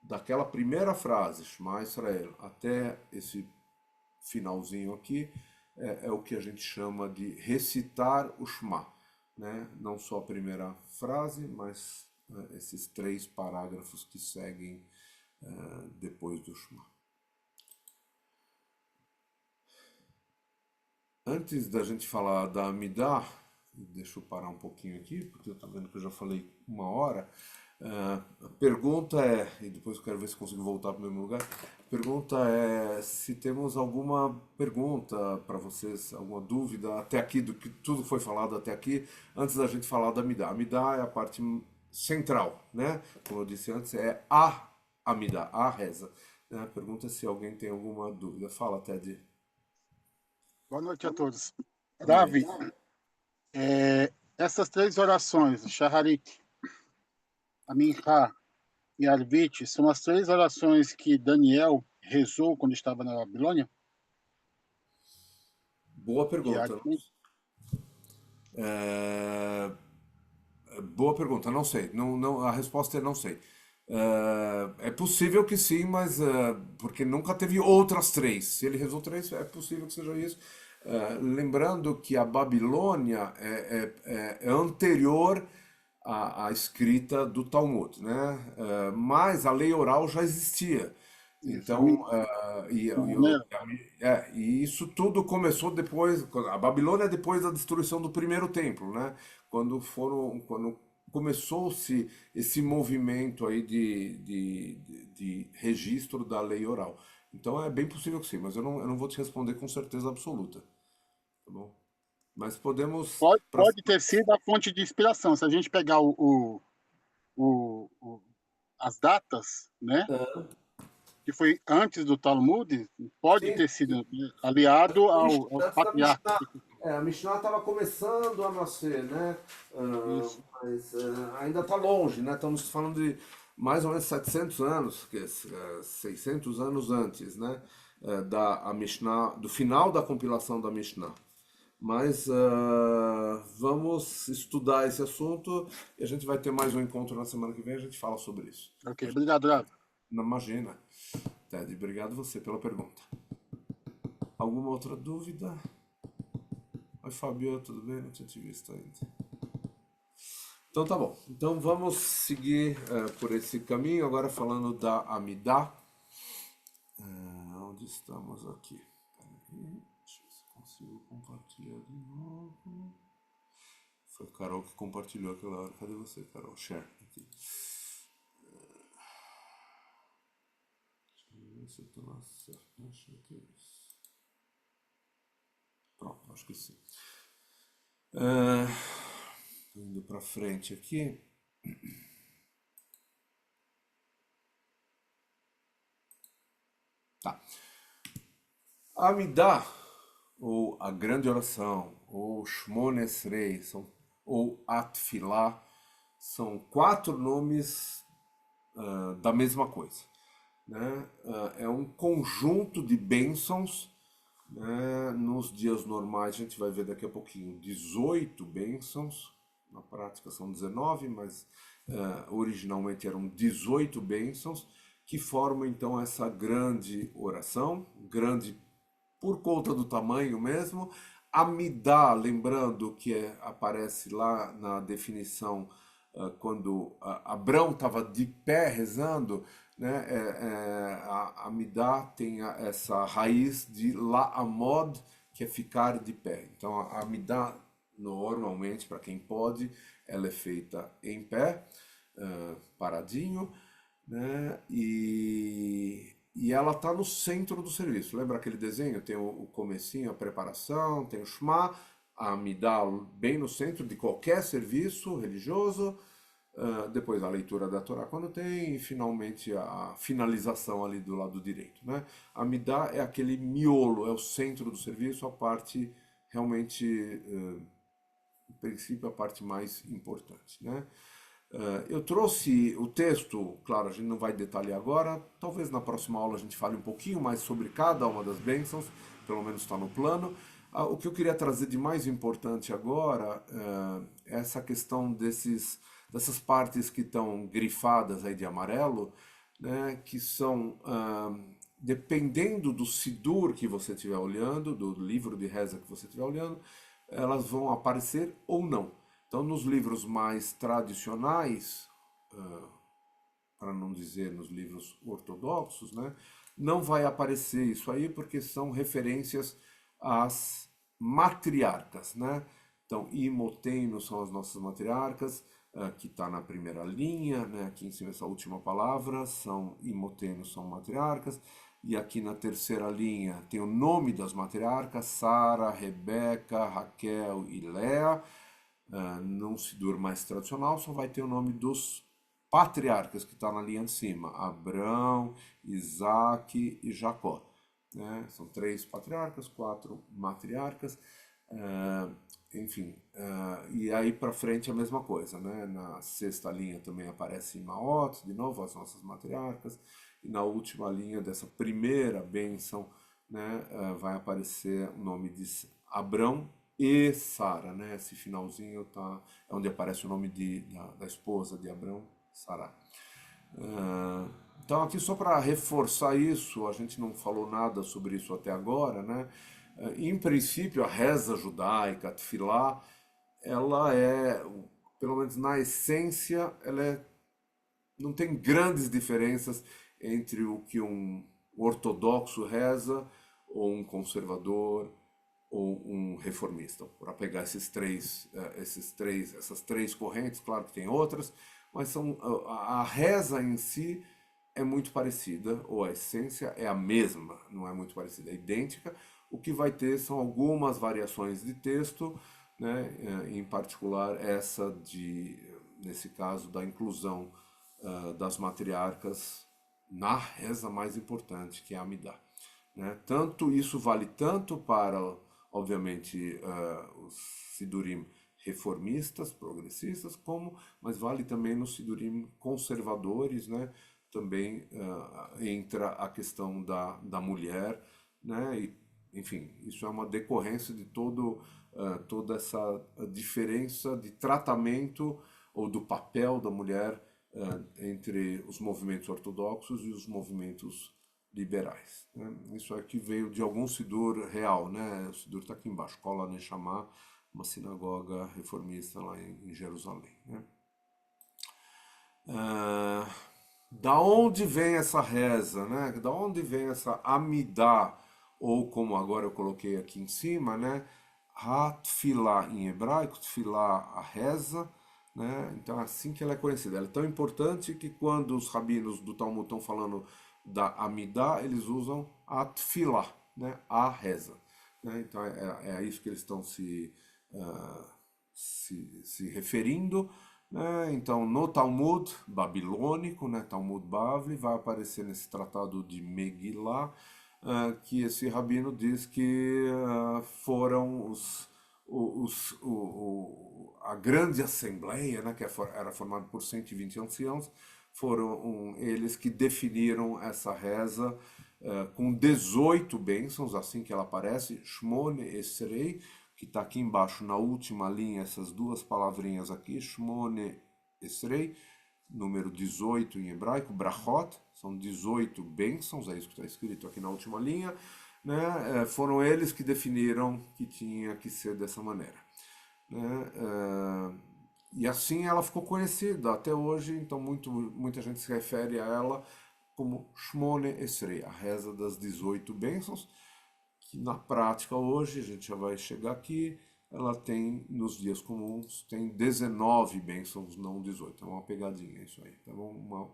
daquela primeira frase, Shema Israel, até esse finalzinho aqui, é o que a gente chama de recitar o Shema, né? Não só a primeira frase, mas esses 3 parágrafos que seguem depois do Shema. Antes da gente falar da Amidah, deixa eu parar um pouquinho aqui, porque eu estou vendo que eu já falei 1 hora. A pergunta é, e depois eu quero ver se consigo voltar para o mesmo lugar. A pergunta é se temos alguma pergunta para vocês, alguma dúvida até aqui, do que tudo foi falado até aqui, antes da gente falar da Amidah. A Amidah é a parte central, né? Como eu disse antes, é a Amidah, a reza. A pergunta é se alguém tem alguma dúvida. Fala, Ted. Boa noite a todos. Boa Davi, noite. essas 3 orações, Shaharit, Amincha e Arvit, são as 3 orações que Daniel rezou quando estava na Babilônia, Boa pergunta. diariamente? É, boa pergunta, não sei. A resposta é não sei. É possível que sim, mas porque nunca teve outras 3. Se ele rezou 3, é possível que seja isso. Lembrando que a Babilônia é anterior à escrita do Talmud, né? Mas a lei oral já existia. Isso, Então, maneiro. e isso tudo começou depois, a Babilônia é depois da destruição do primeiro templo, né? Quando começou-se esse movimento aí de registro da lei oral. Então é bem possível que sim, mas eu não vou te responder com certeza absoluta, tá bom? Mas podemos, Pode ter sido a fonte de inspiração. Se a gente pegar o- o- as datas, né, que foi antes do Talmud, pode sim, ter sido aliado aos antes da patriarcas. Mishnah. A Mishnah estava começando a nascer, né? Isso. Mas ainda está longe, né? Estamos falando de mais ou menos 700 anos, 600 anos antes, né? Da Mishnah, do final da compilação da Mishnah. Mas vamos estudar esse assunto e a gente vai ter mais um encontro na semana que vem. A gente fala sobre isso. Ok, obrigado, Davi. Não imagina. Ted, obrigado você pela pergunta. Alguma outra dúvida? Oi, Fabio, tudo bem? Não tinha te visto ainda. Então tá bom. Então vamos seguir por esse caminho, agora falando da Amidah. Onde estamos aqui? Peraí, deixa eu ver se eu consigo compartilhar de novo. Foi a Carol que compartilhou aquela hora. Cadê você, Carol? Share. Aqui. Deixa eu ver se eu tô na certa. Acho que é isso. Pronto, acho que sim. Ah, indo para frente aqui. Tá. A Amidah, ou a grande oração, ou Shmone Esrei, ou Atfilah, são 4 nomes da mesma coisa, né? É um conjunto de bênçãos, né? Nos dias normais, a gente vai ver daqui a pouquinho, 18 bênçãos, na prática são 19, mas originalmente eram 18 bênçãos, que formam então essa grande oração, grande por conta do tamanho mesmo. Amidá, lembrando que aparece lá na definição quando Abrão estava de pé rezando, né, a Amidá tem essa raiz de La'amod, que é ficar de pé. Então a Amidá, normalmente, para quem pode, ela é feita em pé, paradinho, né? E ela está no centro do serviço. Lembra aquele desenho? Tem o comecinho, a preparação, tem o Shema, a Amidá bem no centro de qualquer serviço religioso, depois a leitura da Torá quando tem, e finalmente a finalização ali do lado direito, né? A Amidá é aquele miolo, é o centro do serviço, a parte realmente, no princípio, a parte mais importante, né? Eu trouxe o texto, claro, a gente não vai detalhar agora, talvez na próxima aula a gente fale um pouquinho mais sobre cada uma das bênçãos, pelo menos está no plano. O que eu queria trazer de mais importante agora é essa questão dessas partes que estão grifadas aí de amarelo, né, que são, dependendo do Sidur que você estiver olhando, do livro de reza que você estiver olhando, elas vão aparecer ou não. Então, nos livros mais tradicionais, para não dizer nos livros ortodoxos, né, não vai aparecer isso aí porque são referências às matriarcas, né? Então, Imoteno são as nossas matriarcas, que está na primeira linha, né? Aqui em cima essa última palavra, são Imoteno são matriarcas, e aqui na terceira linha tem o nome das matriarcas, Sara, Rebeca, Raquel e Léa. Num Sidur mais tradicional, só vai ter o nome dos patriarcas, que está na linha de cima: Abrão, Isaac e Jacó. Né? São 3 patriarcas, 4 matriarcas, enfim. E aí para frente a mesma coisa. Né? Na sexta linha também aparece Imaot, de novo as nossas matriarcas, e na última linha dessa primeira bênção, né, vai aparecer o nome de Abrão e Sara, né? Esse finalzinho é onde aparece o nome da esposa de Abrão, Sara. Então aqui só para reforçar isso, a gente não falou nada sobre isso até agora, né? Em princípio a reza judaica, a Tefilá, ela pelo menos na essência, não tem grandes diferenças entre o que um ortodoxo reza ou um conservador ou um reformista, para pegar essas três correntes. Claro que tem outras, mas a reza em si é muito parecida, ou a essência é a mesma, não é muito parecida, é idêntica. O que vai ter são algumas variações de texto, né? Em particular nesse caso, da inclusão das matriarcas na reza mais importante, que é a Amidá. Né? Tanto isso vale tanto para, obviamente, os Sidurim reformistas, progressistas, mas vale também nos Sidurim conservadores, né? Também entra a questão da mulher, né? E, enfim, isso é uma decorrência de toda essa diferença de tratamento ou do papel da mulher entre os movimentos ortodoxos e os movimentos liberais. Né? Isso aqui veio de algum Sidur real, né? O Sidur está aqui embaixo, Kol HaNeshama, uma sinagoga reformista lá em Jerusalém. Né? Da onde vem essa reza, né? Da onde vem essa Amidá, ou como agora eu coloquei aqui em cima, né? Ha-Tfilá em hebraico, Tfilá, a reza, né? Então é assim que ela é conhecida. Ela é tão importante que quando os rabinos do Talmud estão falando da Amidá, eles usam a Tfilá, né? A reza. Né? Então é a isso que eles estão se referindo. Né? Então, no Talmud babilônico, né, Talmud Bavli, vai aparecer nesse tratado de Megillah, que esse rabino diz que foram a grande assembleia, né, que era formada por 120 anciãos, foram eles que definiram essa reza com 18 bênçãos, assim que ela aparece, Shmone Esrei, que está aqui embaixo na última linha, essas duas palavrinhas aqui, Shmone Esrei, número 18 em hebraico, Brachot, são 18 bênçãos, é isso que está escrito aqui na última linha, né? Foram eles que definiram que tinha que ser dessa maneira. Né? E assim ela ficou conhecida até hoje, então muita gente se refere a ela como Shmone Esrei, a reza das 18 bênçãos, que na prática hoje, a gente já vai chegar aqui, ela tem, nos dias comuns, tem 19 bênçãos, não 18. É uma pegadinha isso aí. Então, uma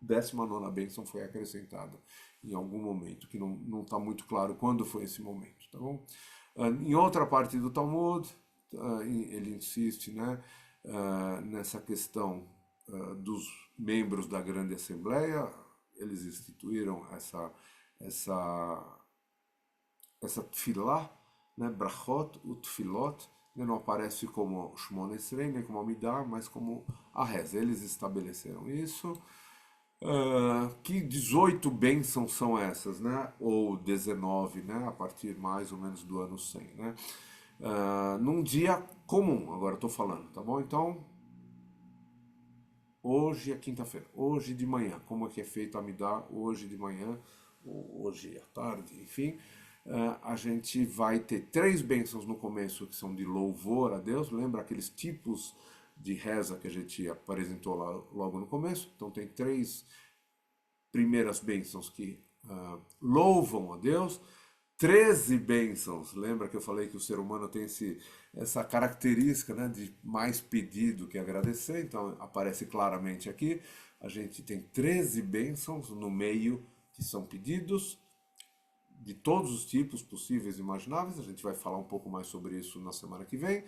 19ª bênção foi acrescentada em algum momento, que não está muito claro quando foi esse momento. Tá bom? Em outra parte do Talmud, ele insiste, né, nessa questão dos membros da Grande Assembleia. Eles instituíram essa tefilá, né, brachot, o tefilot, né, não aparece como Shmone Esrei, nem como Amidah, mas como a reza. Eles estabeleceram isso. Que 18 bênçãos são essas, né? Ou 19, né? A partir mais ou menos do ano 100, né? Num dia comum, agora estou falando, tá bom? Então, hoje é quinta-feira, hoje de manhã, como é que é feito a Amidah hoje de manhã, ou hoje à tarde, enfim, a gente vai ter 3 bênçãos no começo que são de louvor a Deus. Lembra aqueles tipos de reza que a gente apresentou lá logo no começo? Então tem 3 primeiras bênçãos que louvam a Deus, 13 bênçãos. Lembra que eu falei que o ser humano tem essa característica, né, de mais pedido que agradecer? Então aparece claramente aqui. A gente tem 13 bênçãos no meio que são pedidos, de todos os tipos possíveis e imagináveis. A gente vai falar um pouco mais sobre isso na semana que vem.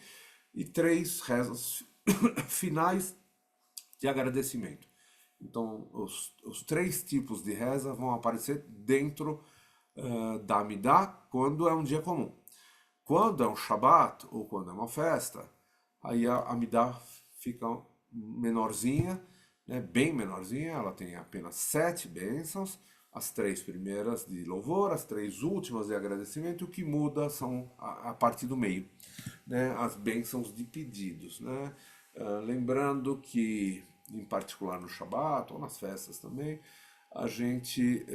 E 3 rezas finais de agradecimento. Então, os 3 tipos de reza vão aparecer dentro da Amidah quando é um dia comum. Quando é um Shabat ou quando é uma festa, aí a Amidah fica menorzinha, né, bem menorzinha. Ela tem apenas 7 bênçãos, as 3 primeiras de louvor, as 3 últimas de agradecimento. O que muda são a parte do meio, né, as bênçãos de pedidos, né? Lembrando que, em particular no Shabat ou nas festas também, a gente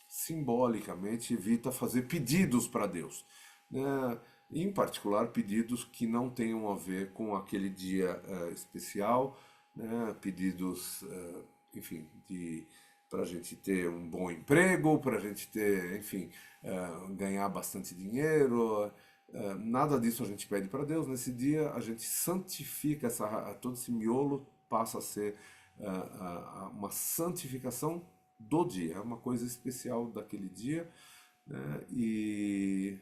simbolicamente evita fazer pedidos para Deus, né? Em particular pedidos que não tenham a ver com aquele dia especial, né? Pedidos, enfim, para a gente ter um bom emprego, para a gente ter, enfim, ganhar bastante dinheiro. Nada disso a gente pede para Deus. Nesse dia a gente santifica todo esse miolo, passa a ser uma santificação do dia, é uma coisa especial daquele dia, né? E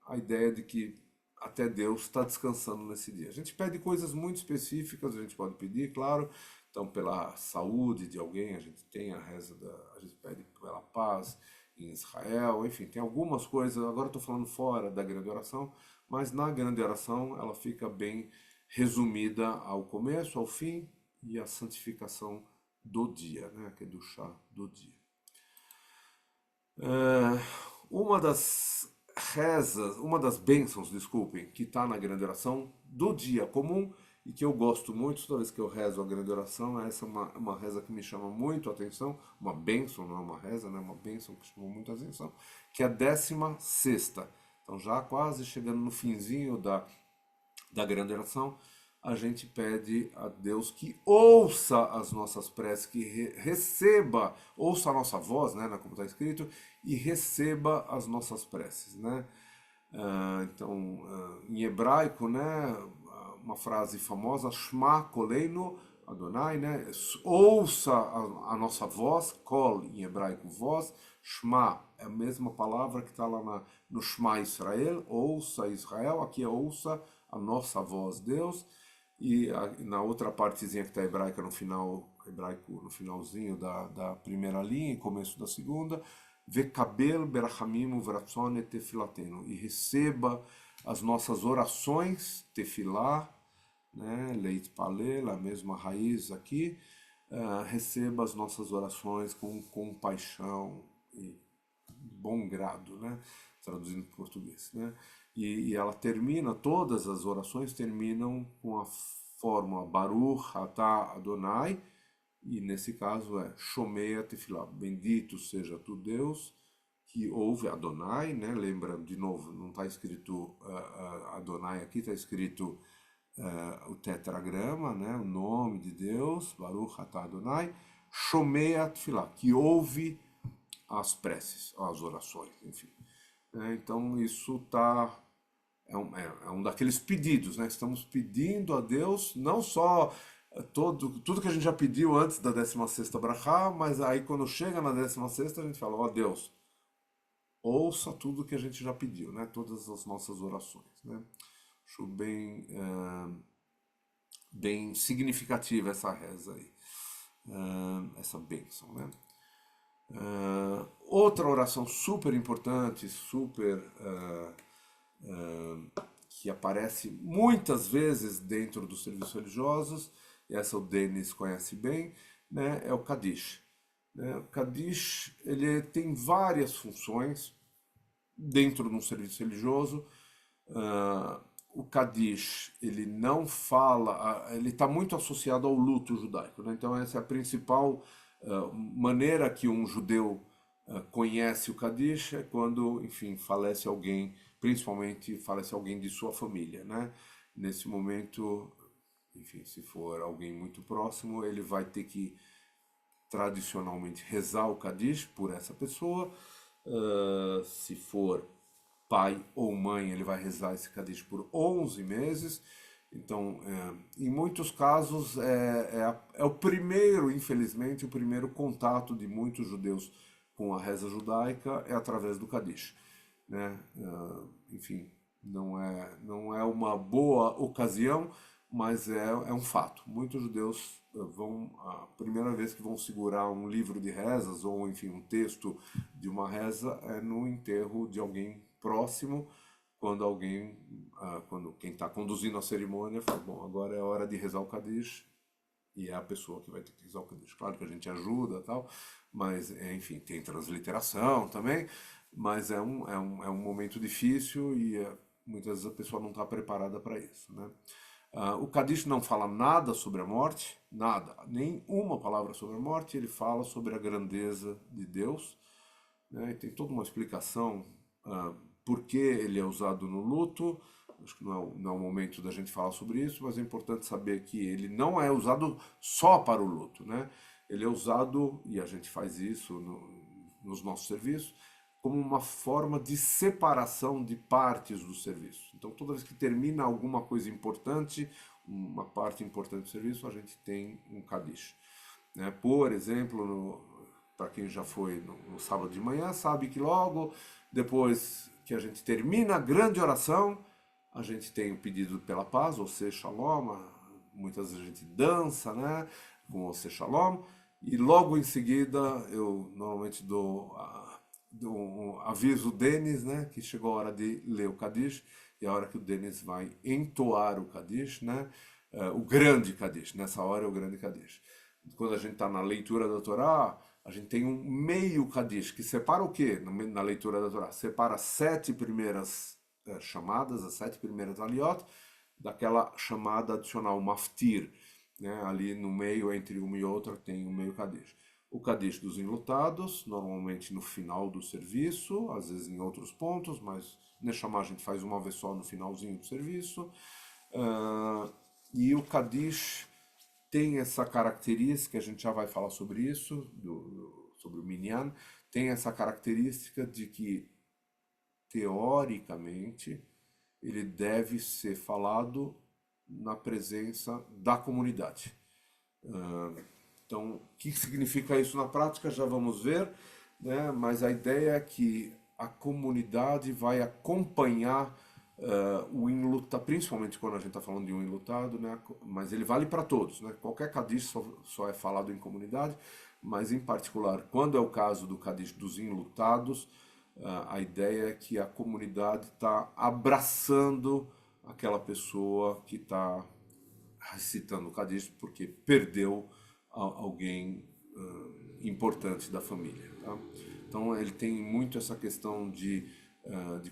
a ideia de que até Deus está descansando nesse dia. A gente pede coisas muito específicas, a gente pode pedir, claro. Então, pela saúde de alguém, a gente tem a reza a gente pede pela paz em Israel, enfim, tem algumas coisas. Agora estou falando fora da grande oração, mas na grande oração ela fica bem resumida ao começo, ao fim, e a santificação do dia, né, que é do chá do dia. Uma das rezas, uma das bênçãos, desculpem, que está na grande oração do dia comum e que eu gosto muito toda vez que eu rezo a grande oração, essa é uma reza que me chama muito a atenção, uma bênção, não é uma reza, né, uma bênção que chama muito a atenção, que é a 16ª. Então já quase chegando no finzinho da grande oração, a gente pede a Deus que ouça as nossas preces, que receba, ouça a nossa voz, né, como está escrito, e receba as nossas preces, né? Então, em hebraico, né, uma frase famosa, Shma Koleinu Adonai, né? Ouça a nossa voz, Kol em hebraico, voz, Shma é a mesma palavra que está lá no Shma Israel, ouça Israel, aqui é ouça a nossa voz, Deus. E na outra partezinha que está hebraica no final, hebraico no finalzinho da primeira linha e começo da segunda, Vekabel berachamim uvratzon et tefilatenu, e receba as nossas orações, tefilá, né, leit palel, a mesma raiz aqui, receba as nossas orações com compaixão e bom grado, né, traduzindo para português, né, e ela termina, todas as orações terminam com a fórmula Baruch atah Adonai, e nesse caso é Shomei Tefilá, bendito seja tu Deus, que ouve Adonai, né? Lembra, de novo, não está escrito Adonai aqui, está escrito o tetragrama, né? O nome de Deus, Baruch atah Adonai, Shomei Tefilá, que ouve as preces, as orações, enfim. Então isso tá é um daqueles pedidos, né? Estamos pedindo a Deus não só tudo que a gente já pediu antes da 16ª Brachá, mas aí quando chega na 16ª a gente fala, ó Deus, ouça tudo que a gente já pediu, né? Todas as nossas orações, né? Acho bem significativa essa reza aí, essa bênção, né? Outra oração super importante, que aparece muitas vezes dentro dos serviços religiosos, e essa o Denis conhece bem, né, é o Kadish. O Kadish ele tem várias funções dentro de um serviço religioso. O Kadish ele não fala, ele está muito associado ao luto judaico, né? Então essa é a principal maneira que um judeu conhece o Kadish, é quando, enfim, falece alguém, principalmente falece alguém de sua família, né? Nesse momento, enfim, se for alguém muito próximo, ele vai ter que tradicionalmente rezar o Kadish por essa pessoa. Se for pai ou mãe, ele vai rezar esse Kadish por 11 meses. Então, em muitos casos, é o primeiro, infelizmente, o primeiro contato de muitos judeus com a reza judaica é através do Kadish, né? Enfim, não é uma boa ocasião, mas é um fato. Muitos judeus a primeira vez que vão segurar um livro de rezas, ou enfim, um texto de uma reza, é no enterro de alguém próximo, quando quem está conduzindo a cerimônia fala, bom, agora é hora de rezar o Kadish, e é a pessoa que vai ter que rezar o Kadish. Claro que a gente ajuda e tal, mas, enfim, tem transliteração também, mas é um momento difícil e muitas vezes a pessoa não está preparada para isso, né? O Kadish não fala nada sobre a morte, nada, nem uma palavra sobre a morte, ele fala sobre a grandeza de Deus, né? E tem toda uma explicação por que ele é usado no luto. Acho que não é o momento da gente falar sobre isso, mas é importante saber que ele não é usado só para o luto, né? Ele é usado, e a gente faz isso nos nossos serviços, como uma forma de separação de partes do serviço. Então, toda vez que termina alguma coisa importante, uma parte importante do serviço, a gente tem um Kadish, né? Por exemplo, para quem já foi no sábado de manhã, sabe que logo depois que a gente termina a grande oração, a gente tem o pedido pela paz, ou seja, Shalom, muitas vezes a gente dança, né, com o seja Shalom, e logo em seguida eu normalmente aviso o Denis, né, que chegou a hora de ler o Kadish, e a hora que o Denis vai entoar o Kadish, né, o grande Kadish, nessa hora é o grande Kadish. Quando a gente está na leitura da Torá, a gente tem um meio Kadish, que separa o quê na leitura da Torá? Separa as 7 primeiras chamadas, as 7 primeiras aliot, daquela chamada adicional, maftir, né? Ali no meio, entre uma e outra, tem um meio Kadish. O Kadish dos enlutados, normalmente no final do serviço, às vezes em outros pontos, mas Neshama a gente faz uma vez só no finalzinho do serviço. E o Kadish tem essa característica, a gente já vai falar sobre isso, sobre o Minyan, tem essa característica de que, teoricamente, ele deve ser falado na presença da comunidade. Então, o que significa isso na prática, já vamos ver, né? Mas a ideia é que a comunidade vai acompanhar o enlutado, principalmente quando a gente está falando de um enlutado, né? Mas ele vale para todos, né? Qualquer Kadish só é falado em comunidade, mas em particular, quando é o caso do Kadish dos enlutados, a ideia é que a comunidade está abraçando aquela pessoa que está recitando o Kadish porque perdeu alguém importante da família. Tá? Então ele tem muito essa questão de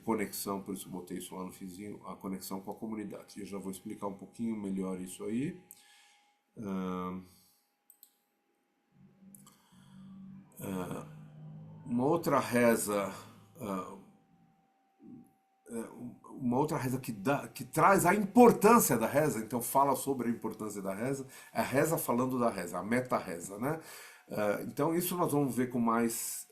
conexão, por isso eu botei isso lá no finzinho, a conexão com a comunidade. Eu já vou explicar um pouquinho melhor isso aí. Uma outra reza, uma outra reza que traz a importância da reza, então fala sobre a importância da reza, é a reza falando da reza, a meta-reza, né? Então isso nós vamos ver com mais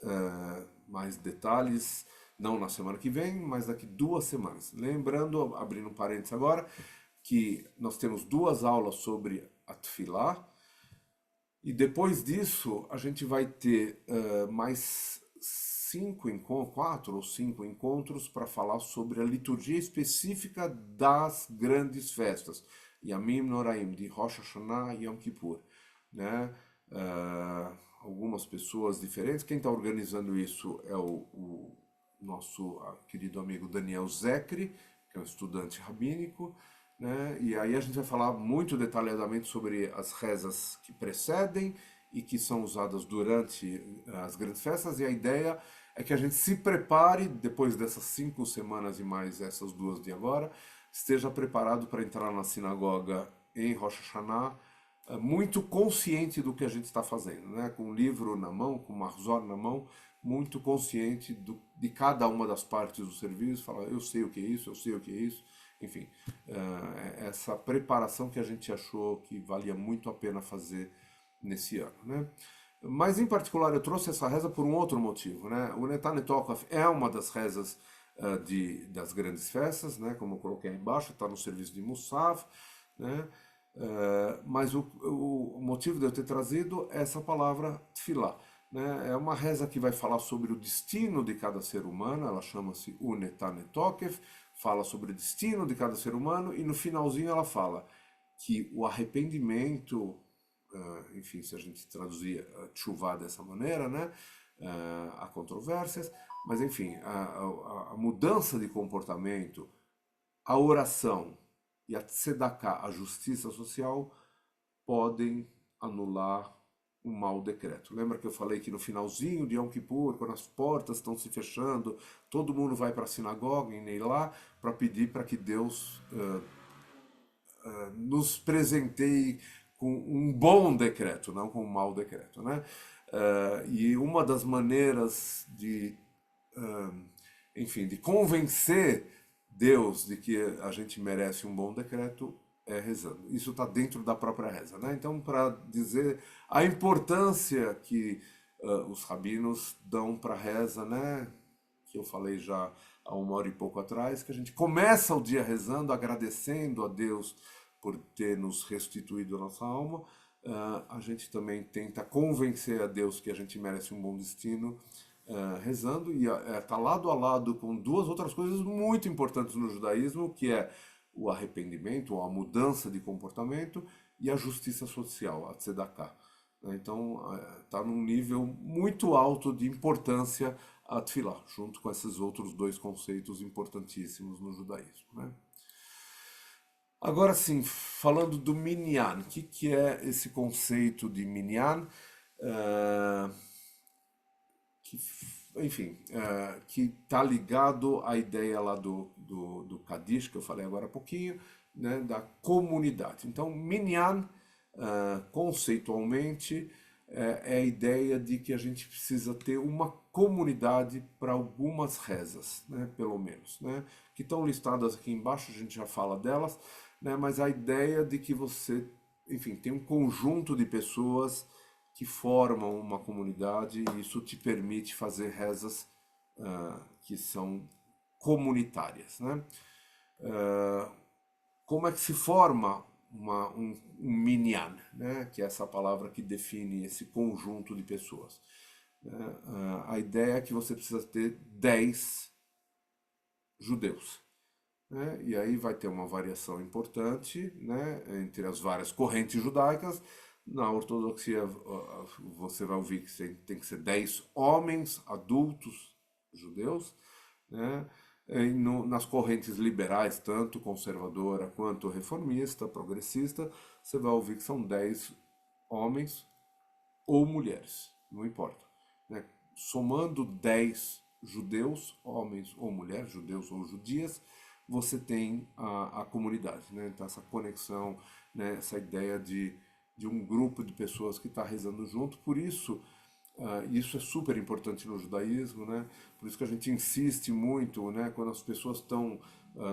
detalhes, não na semana que vem, mas daqui 2 semanas. Lembrando, abrindo um parênteses agora, que nós temos 2 aulas sobre a Tefilá, e depois disso a gente vai ter mais 4 ou 5 encontros para falar sobre a liturgia específica das grandes festas, Yamim Noraim, de Rosh Hashanah e Yom Kippur, né? Algumas pessoas diferentes. Quem está organizando isso é o nosso querido amigo Daniel Zecri, que é um estudante rabínico, né? E aí a gente vai falar muito detalhadamente sobre as rezas que precedem e que são usadas durante as grandes festas, e a ideia é que a gente se prepare, depois dessas 5 semanas e mais essas 2 de agora, esteja preparado para entrar na sinagoga em Rosh Hashanah, muito consciente do que a gente está fazendo, né? Com o livro na mão, com o Marzor na mão, muito consciente de cada uma das partes do serviço, falar, eu sei o que é isso, eu sei o que é isso, enfim, essa preparação que a gente achou que valia muito a pena fazer nesse ano, né? Mas em particular eu trouxe essa reza por um outro motivo, né? O Netane Tokaf é uma das rezas das grandes festas, né? Como eu coloquei aí embaixo, está no serviço de Musaf, né? Mas o motivo de eu ter trazido é essa palavra Tfilá, né? É uma reza que vai falar sobre o destino de cada ser humano, ela chama-se Unetane Tokef, fala sobre o destino de cada ser humano, e no finalzinho ela fala que o arrependimento, enfim, se a gente traduzir tchuvá dessa maneira, né? Há controvérsias, mas enfim, a mudança de comportamento, a oração e a tzedakah, a justiça social, podem anular um mau decreto. Lembra que eu falei que no finalzinho de Yom Kippur, quando as portas estão se fechando, todo mundo vai para a sinagoga em Neilá para pedir para que Deus nos presenteie com um bom decreto, não com um mau decreto, né? E uma das maneiras enfim, de convencer Deus de que a gente merece um bom decreto é rezando. Isso está dentro da própria reza, né? Então, para dizer a importância que os rabinos dão para a reza, né? Que eu falei já há 1 hora e pouco atrás, que a gente começa o dia rezando, agradecendo a Deus por ter nos restituído a nossa alma. A gente também tenta convencer a Deus que a gente merece um bom destino, rezando, e está lado a lado com 2 outras coisas muito importantes no judaísmo, que é o arrependimento, ou a mudança de comportamento, e a justiça social, a tzedakah. Então, está num nível muito alto de importância a tefilá, junto com esses outros 2 conceitos importantíssimos no judaísmo, né? Agora sim, falando do minyan, o que é esse conceito de minyan? Que, enfim, que está ligado à ideia lá do Kadish, que eu falei agora há pouquinho, né, da comunidade. Então, minyan, conceitualmente, é a ideia de que a gente precisa ter uma comunidade para algumas rezas, né, pelo menos, né, que estão listadas aqui embaixo, a gente já fala delas, né, mas a ideia de que você, enfim, tem um conjunto de pessoas que formam uma comunidade, e isso te permite fazer rezas que são comunitárias, né? Como é que se forma um minyan, né? Que é essa palavra que define esse conjunto de pessoas, né? A ideia é que você precisa ter 10 judeus, né? E aí vai ter uma variação importante, né, entre as várias correntes judaicas. Na ortodoxia você vai ouvir que tem que ser 10 homens adultos judeus, né? Nas correntes liberais, tanto conservadora quanto reformista, progressista, você vai ouvir que são 10 homens ou mulheres, não importa, né? Somando 10 judeus, homens ou mulheres, judeus ou judias, você tem a comunidade, né? Então essa conexão, né? Essa ideia de um grupo de pessoas que está rezando junto. Por isso, isso é super importante no judaísmo, né? Por isso que a gente insiste muito, né? Quando as pessoas estão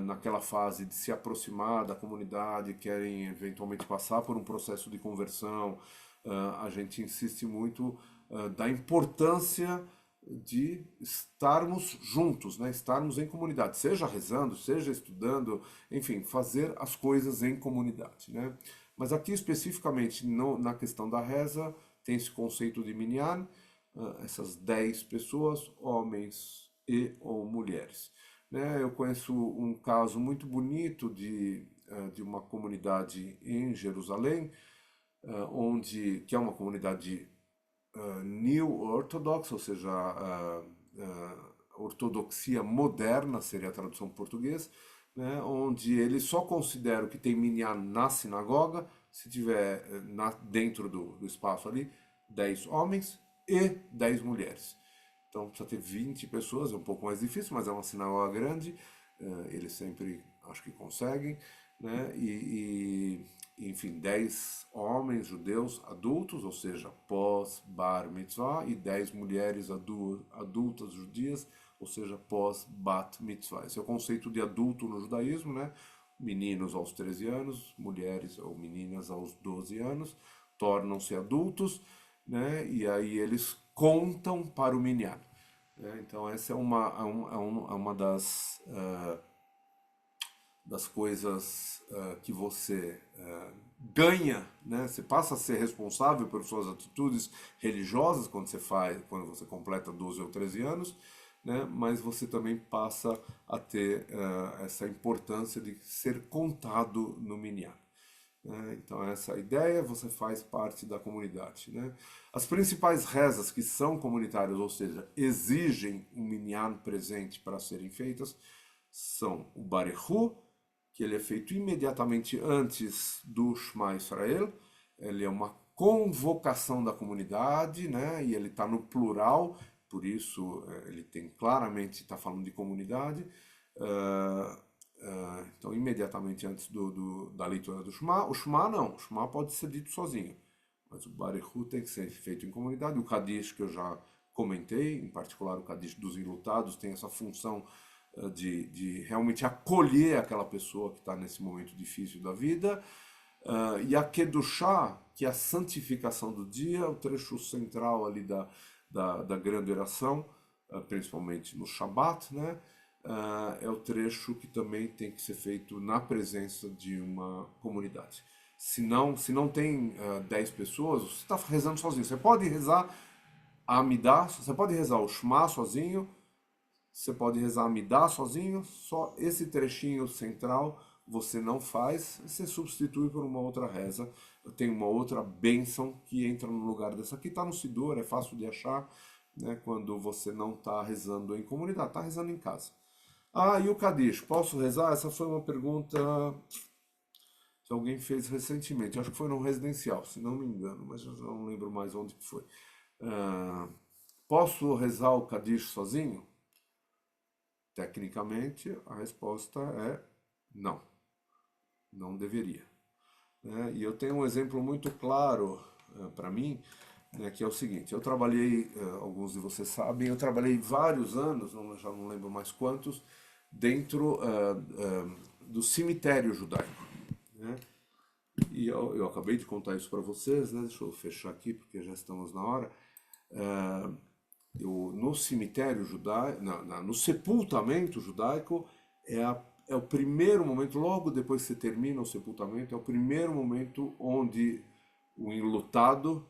naquela fase de se aproximar da comunidade, querem eventualmente passar por um processo de conversão, a gente insiste muito da importância de estarmos juntos, né? Estarmos em comunidade, seja rezando, seja estudando, enfim, fazer as coisas em comunidade, né? Mas aqui especificamente na questão da reza, tem esse conceito de minyan, essas 10 pessoas, homens e ou mulheres, né? Eu conheço um caso muito bonito de uma comunidade em Jerusalém, que é uma comunidade New Orthodox, ou seja, ortodoxia moderna seria a tradução em português, né, onde eles só consideram que tem minyan na sinagoga se tiver dentro do espaço ali 10 homens e 10 mulheres. Então precisa ter 20 pessoas, é um pouco mais difícil, mas é uma sinagoga grande, eles sempre acho que conseguem, né? Enfim, 10 homens judeus adultos, ou seja, pós-bar mitzvah, e 10 mulheres adultas judias, ou seja, pós-bat mitzvah. Esse é o conceito de adulto no judaísmo, né? Meninos aos 13 anos, mulheres ou meninas aos 12 anos, tornam-se adultos, né? E aí eles contam para o minyan, né? Então essa é uma das coisas que você ganha, né? Você passa a ser responsável por suas atitudes religiosas quando você completa 12 ou 13 anos, né? Mas você também passa a ter essa importância de ser contado no minyan. Então essa ideia, você faz parte da comunidade, né? As principais rezas que são comunitárias, ou seja, exigem um minyan presente para serem feitas, são o Barechu, que ele é feito imediatamente antes do Shema Israel. Ele é uma convocação da comunidade, né? E ele está no plural, por isso ele tem claramente está falando de comunidade. Então, imediatamente antes da leitura do Shema. O Shema não, o Shema pode ser dito sozinho, mas o Barechu tem que ser feito em comunidade. O Kadish, que eu já comentei, em particular o Kadish dos enlutados, tem essa função de realmente acolher aquela pessoa que está nesse momento difícil da vida. E a Kedushá, que é a santificação do dia, o trecho central ali da grande oração, principalmente no Shabat, né? É o trecho que também tem que ser feito na presença de uma comunidade. Se não tem 10 pessoas, você está rezando sozinho. Você pode rezar a Amidah, você pode rezar o Shema sozinho, você pode rezar a Amidah sozinho, só esse trechinho central você não faz, você substitui por uma outra reza. Tem uma outra bênção que entra no lugar dessa aqui, está no Siddur, é fácil de achar, né, quando você não está rezando em comunidade, está rezando em casa. E o Kadish, posso rezar? Essa foi uma pergunta que alguém fez recentemente, acho que foi no residencial, se não me engano, mas eu não lembro mais onde que foi. Posso rezar o Kadish sozinho? Tecnicamente, a resposta é não, não deveria, né? E eu tenho um exemplo muito claro para mim, né, que é o seguinte: eu trabalhei, alguns de vocês sabem, eu trabalhei vários anos, já não lembro mais quantos, dentro do cemitério judaico, né? E eu acabei de contar isso para vocês, né? Deixa eu fechar aqui porque já estamos na hora. No cemitério judaico, no sepultamento judaico, é o primeiro momento, logo depois que você termina o sepultamento, é o primeiro momento onde o enlutado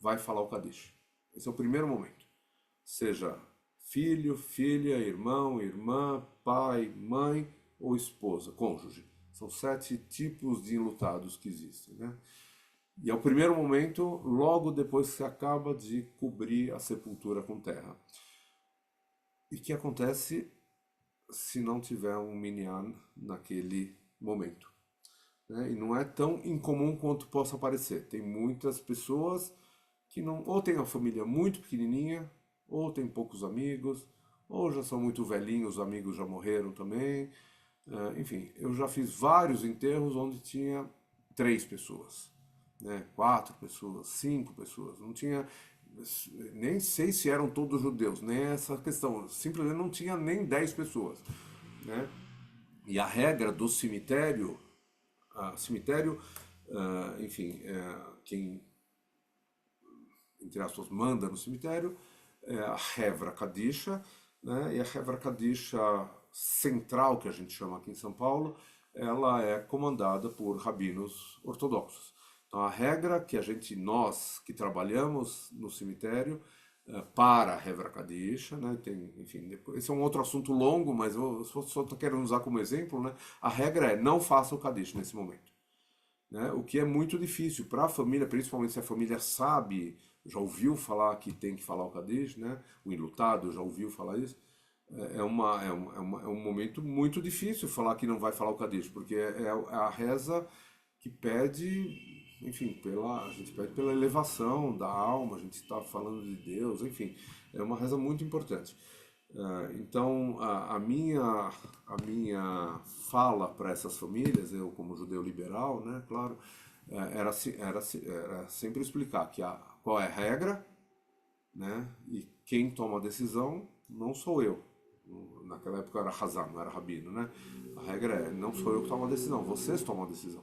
vai falar o Kadish. Esse é o primeiro momento. Seja filho, filha, irmão, irmã, pai, mãe ou esposa, cônjuge. São 7 tipos de enlutados que existem, né? E é o primeiro momento, logo depois que você acaba de cobrir a sepultura com terra. e que acontece se não tiver um minyan naquele momento, né? E não é tão incomum quanto possa parecer. Tem muitas pessoas que não, ou tem uma família muito pequenininha, ou tem poucos amigos, ou já são muito velhinhos, os amigos já morreram também. Enfim, eu já fiz vários enterros onde tinha 3 pessoas, né? 4 pessoas, 5 pessoas. Não tinha, nem sei se eram todos judeus, nem essa questão. Simplesmente não tinha nem 10 pessoas, né? E a regra do cemitério, enfim, quem, entre aspas, manda no cemitério é a Hevra Kadisha, né? E a Hevra Kadisha central, que a gente chama aqui em São Paulo, ela é comandada por rabinos ortodoxos. Então a regra que nós que trabalhamos no cemitério, para a Hevra Kadisha, né? Tem, enfim, esse é um outro assunto longo, mas eu só estou querendo usar como exemplo, né? A regra é não faça o Kaddish nesse momento, né? O que é muito difícil para a família, principalmente se a família sabe, já ouviu falar que tem que falar o Kaddish, né? O enlutado já ouviu falar isso. É um momento muito difícil falar que não vai falar o Kaddish, porque é a reza que pede, enfim, a gente pede pela elevação da alma, a gente está falando de Deus, enfim, é uma reza muito importante. Então, a minha fala para essas famílias, eu como judeu liberal, né, claro, era sempre explicar qual é a regra, né, e quem toma a decisão não sou eu. Naquela época eu era Hazan, não era rabino, né? A regra é, não sou eu que tomo a decisão, vocês tomam a decisão.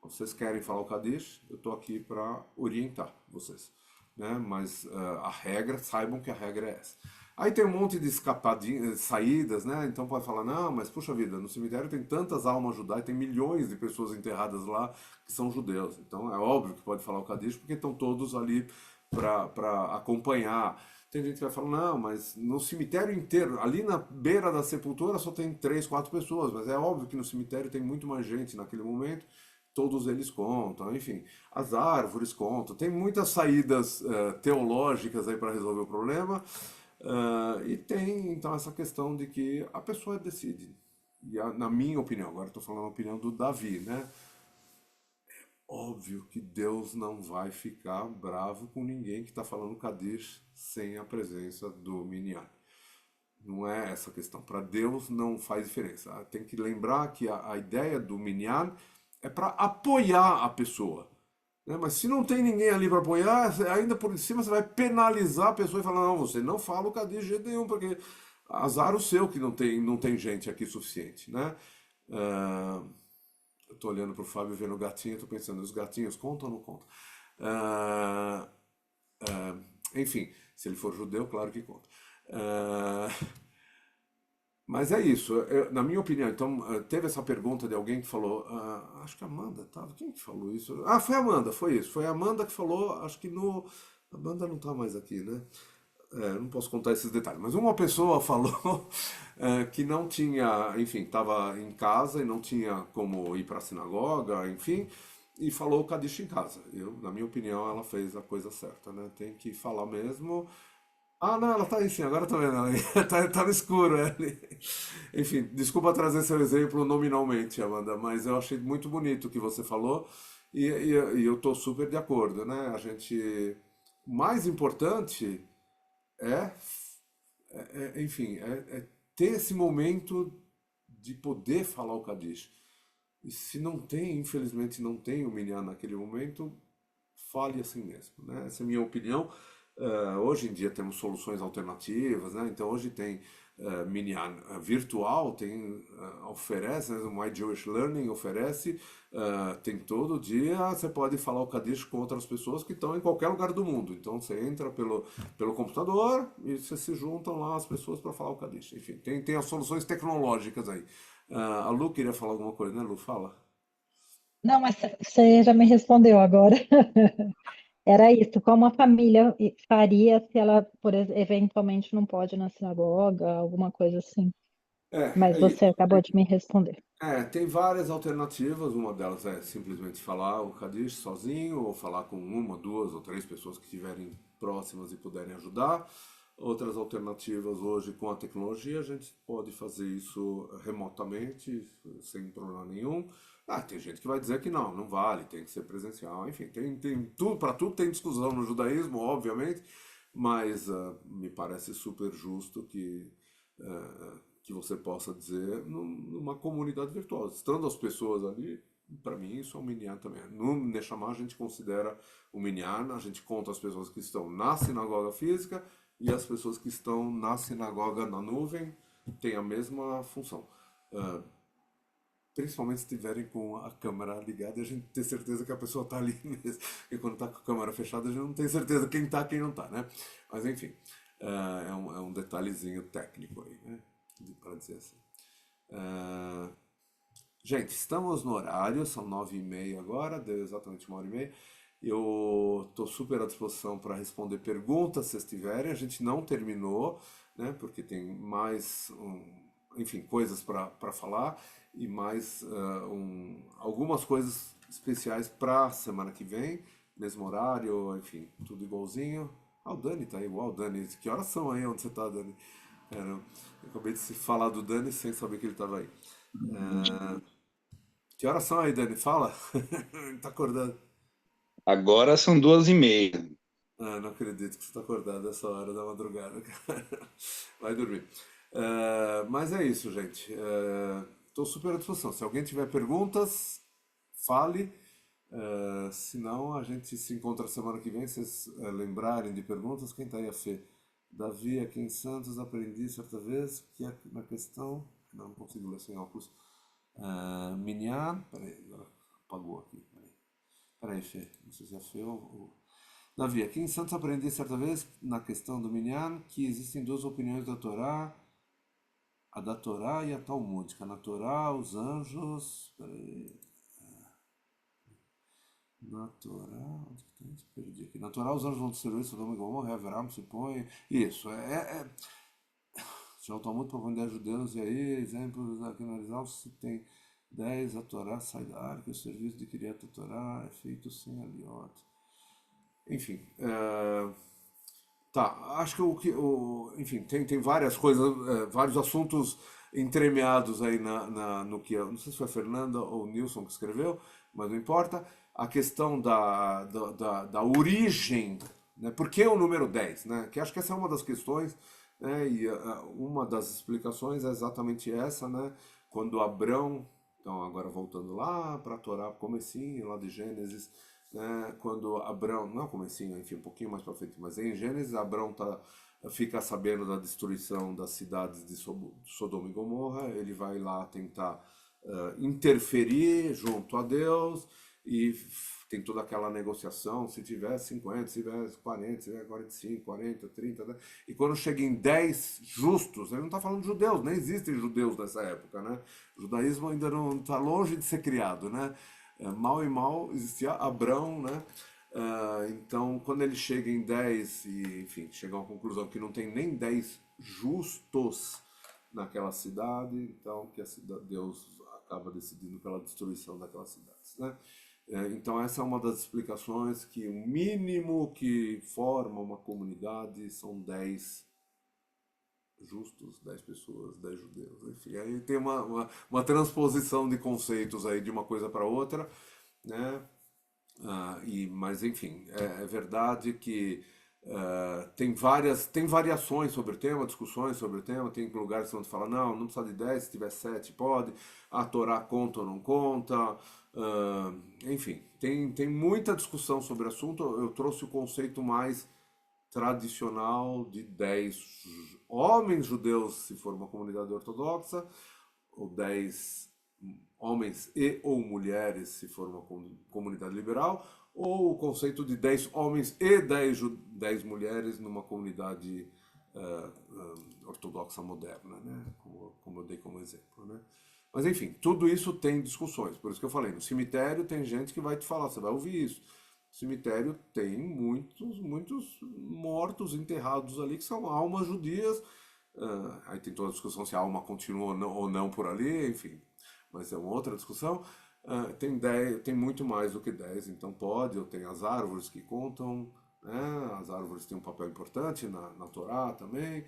Vocês querem falar o Kaddish, eu estou aqui para orientar vocês, né? Mas a regra, saibam que a regra é essa. Aí tem um monte de escapadinhas, saídas, né? Então pode falar, não, mas puxa vida, no cemitério tem tantas almas judaicas, tem milhões de pessoas enterradas lá que são judeus. Então é óbvio que pode falar o Kaddish, porque estão todos ali para acompanhar. Tem gente que vai falar, não, mas no cemitério inteiro, ali na beira da sepultura só tem 3, 4 pessoas, mas é óbvio que no cemitério tem muito mais gente naquele momento, todos eles contam, enfim, as árvores contam, tem muitas saídas teológicas aí para resolver o problema, e tem então essa questão de que a pessoa decide. E na minha opinião, agora estou falando a opinião do Davi, né? Óbvio que Deus não vai ficar bravo com ninguém que está falando Kadish sem a presença do Minyan. Não é essa a questão. Para Deus não faz diferença. Tem que lembrar que a ideia do Minyan é para apoiar a pessoa, né? Mas se não tem ninguém ali para apoiar, ainda por cima você vai penalizar a pessoa e falar, não, você não fala o Kadish de jeito nenhum, porque azar o seu que não tem gente aqui suficiente, né? Ah, eu tô olhando pro Fábio vendo o gatinho, tô pensando, os gatinhos contam ou não contam? Ah, ah, enfim, se ele for judeu, claro que conta. Ah, mas é isso, na minha opinião, então, teve essa pergunta de alguém que falou, acho que a Amanda tava, quem que falou isso? Ah, foi a Amanda, foi isso, foi a Amanda que falou, acho que no, a Amanda não tá mais aqui, né? Não posso contar esses detalhes, mas uma pessoa falou que não tinha, enfim, estava em casa e não tinha como ir para a sinagoga, enfim, e falou o Kadish em casa. Na minha opinião, ela fez a coisa certa, né? Tem que falar mesmo. Ah, não, ela tá aí sim, agora eu tô vendo ela aí. Tá no escuro, ali. Enfim, desculpa trazer seu exemplo nominalmente, Amanda, mas eu achei muito bonito o que você falou e eu tô super de acordo, né? A gente. O mais importante é, enfim, é ter esse momento de poder falar o Kadish. E se não tem, infelizmente não tem o minyan naquele momento, fale assim mesmo, né? Essa é a minha opinião. Hoje em dia temos soluções alternativas, né? Então hoje tem Minyan virtual, oferece, né? O My Jewish Learning oferece, tem todo dia, você pode falar o Kaddish com outras pessoas que estão em qualquer lugar do mundo. Então você entra pelo computador e você se juntam lá as pessoas para falar o Kaddish. Enfim, tem as soluções tecnológicas aí. A Lu queria falar alguma coisa, né, Lu? Fala. Não, mas você já me respondeu agora. Era isso, como a família faria se ela, eventualmente, não pode ir na sinagoga, alguma coisa assim. Mas É você isso. acabou de me responder. Tem várias alternativas. Uma delas é simplesmente falar o Kadish sozinho, ou falar com uma, 2 ou 3 pessoas que estiverem próximas e puderem ajudar. Outras alternativas hoje com a tecnologia, a gente pode fazer isso remotamente, sem problema nenhum. Ah, tem gente que vai dizer que não, não vale, tem que ser presencial. Enfim, tem tudo, para tudo tem discussão no judaísmo, obviamente, mas me parece super justo que você possa dizer numa comunidade virtual. Estando as pessoas ali, para mim isso é um minyan também. No Neshama a gente considera o minyan, a gente conta as pessoas que estão na sinagoga física e as pessoas que estão na sinagoga na nuvem têm a mesma função. Ah, principalmente se estiverem com a câmera ligada, a gente tem certeza que a pessoa está ali mesmo. E quando está com a câmera fechada, a gente não tem certeza quem está, quem não está, né? Mas enfim, é um detalhezinho técnico aí, né? Para dizer assim. Ah, gente, estamos no horário, são 9h30 agora, deu exatamente 1h30. Eu estou super à disposição para responder perguntas, se vocês tiverem. A gente não terminou, né? Porque tem mais, enfim, coisas para falar e mais algumas coisas especiais para a semana que vem, mesmo horário, enfim, tudo igualzinho. Ah, o Dani tá igual, Dani. Que horas são aí onde você tá, Dani? Eu acabei de se falar do Dani sem saber que ele estava aí. Que horas são aí, Dani? Fala. Ele tá acordado. Agora são 2h30. Ah, não acredito que você está acordado essa hora da madrugada, cara. Vai dormir. Mas é isso, gente. Estou super à disposição. Se alguém tiver perguntas, fale. Se não, a gente se encontra semana que vem. Se vocês lembrarem de perguntas, quem está aí? A Fê. Davi, aqui em Santos, aprendi certa vez que na questão. Não consigo ler sem óculos. Minyan. Peraí, agora apagou aqui. Peraí, Fê. Não sei se é Fê ou. Davi, aqui em Santos aprendi certa vez, na questão do Minyan, que existem duas opiniões da Torá, a da Torá e a talmúdica. Na Torá, os anjos. Peraí. Na Torá. Onde que tem isso? Perdi aqui. Na Torá, os anjos vão destruir Sodoma e Gomorra, Averão se põe. Isso. Já o Talmud para vender judeus, e aí, exemplos aqui no Arizal, se tem 10, a Torá sai da arca, o serviço de Kriyat Torá é feito sem aliot. Enfim, tá, acho que enfim, tem várias coisas, vários assuntos entremeados aí no que, não sei se foi a Fernanda ou o Nilson que escreveu, mas não importa, a questão da origem, né, por que o número 10, né, que acho que essa é uma das questões, né, e uma das explicações é exatamente essa, né, quando Abrão, então agora voltando lá para a Torá, comecinho lá de Gênesis, né, quando Abrão, não é o comecinho, enfim, um pouquinho mais para frente, mas em Gênesis, Abrão fica sabendo da destruição das cidades de Sodoma e Gomorra, ele vai lá tentar interferir junto a Deus e tem toda aquela negociação, se tiver 50, se tiver 40, se tiver 45, 40, 30, né? E quando chega em 10 justos, ele não está falando de judeus, nem existem judeus nessa época, né? O judaísmo ainda não está longe de ser criado, né? Mal e mal existia Abrão, né? Então, quando ele chega em 10 e, enfim, chega a uma conclusão que não tem nem 10 justos naquela cidade, então que Deus acaba decidindo pela destruição daquelas cidades, né? Então essa é uma das explicações que o mínimo que forma uma comunidade são 10 justos, 10 pessoas, 10 judeus, enfim, aí tem uma transposição de conceitos aí de uma coisa para outra, né? Mas enfim, é verdade que tem variações sobre o tema, discussões sobre o tema, tem lugares onde fala, não precisa de 10, se tiver 7 pode, a Torá conta ou não conta, enfim, tem muita discussão sobre o assunto. Eu trouxe o conceito mais tradicional de 10 homens judeus, se for uma comunidade ortodoxa, ou 10 homens e ou mulheres, se for uma comunidade liberal, ou o conceito de 10 homens e 10 mulheres numa comunidade ortodoxa moderna, né? Como eu dei como exemplo, né? Mas enfim, tudo isso tem discussões, por isso que eu falei, no cemitério tem gente que vai te falar, você vai ouvir isso. No cemitério tem muitos mortos enterrados ali que são almas judias. Aí tem toda a discussão se a alma continua ou não por ali, enfim, mas é uma outra discussão. Tem muito mais do que 10, então pode, ou tem as árvores que contam, né? As árvores têm um papel importante na Torá também.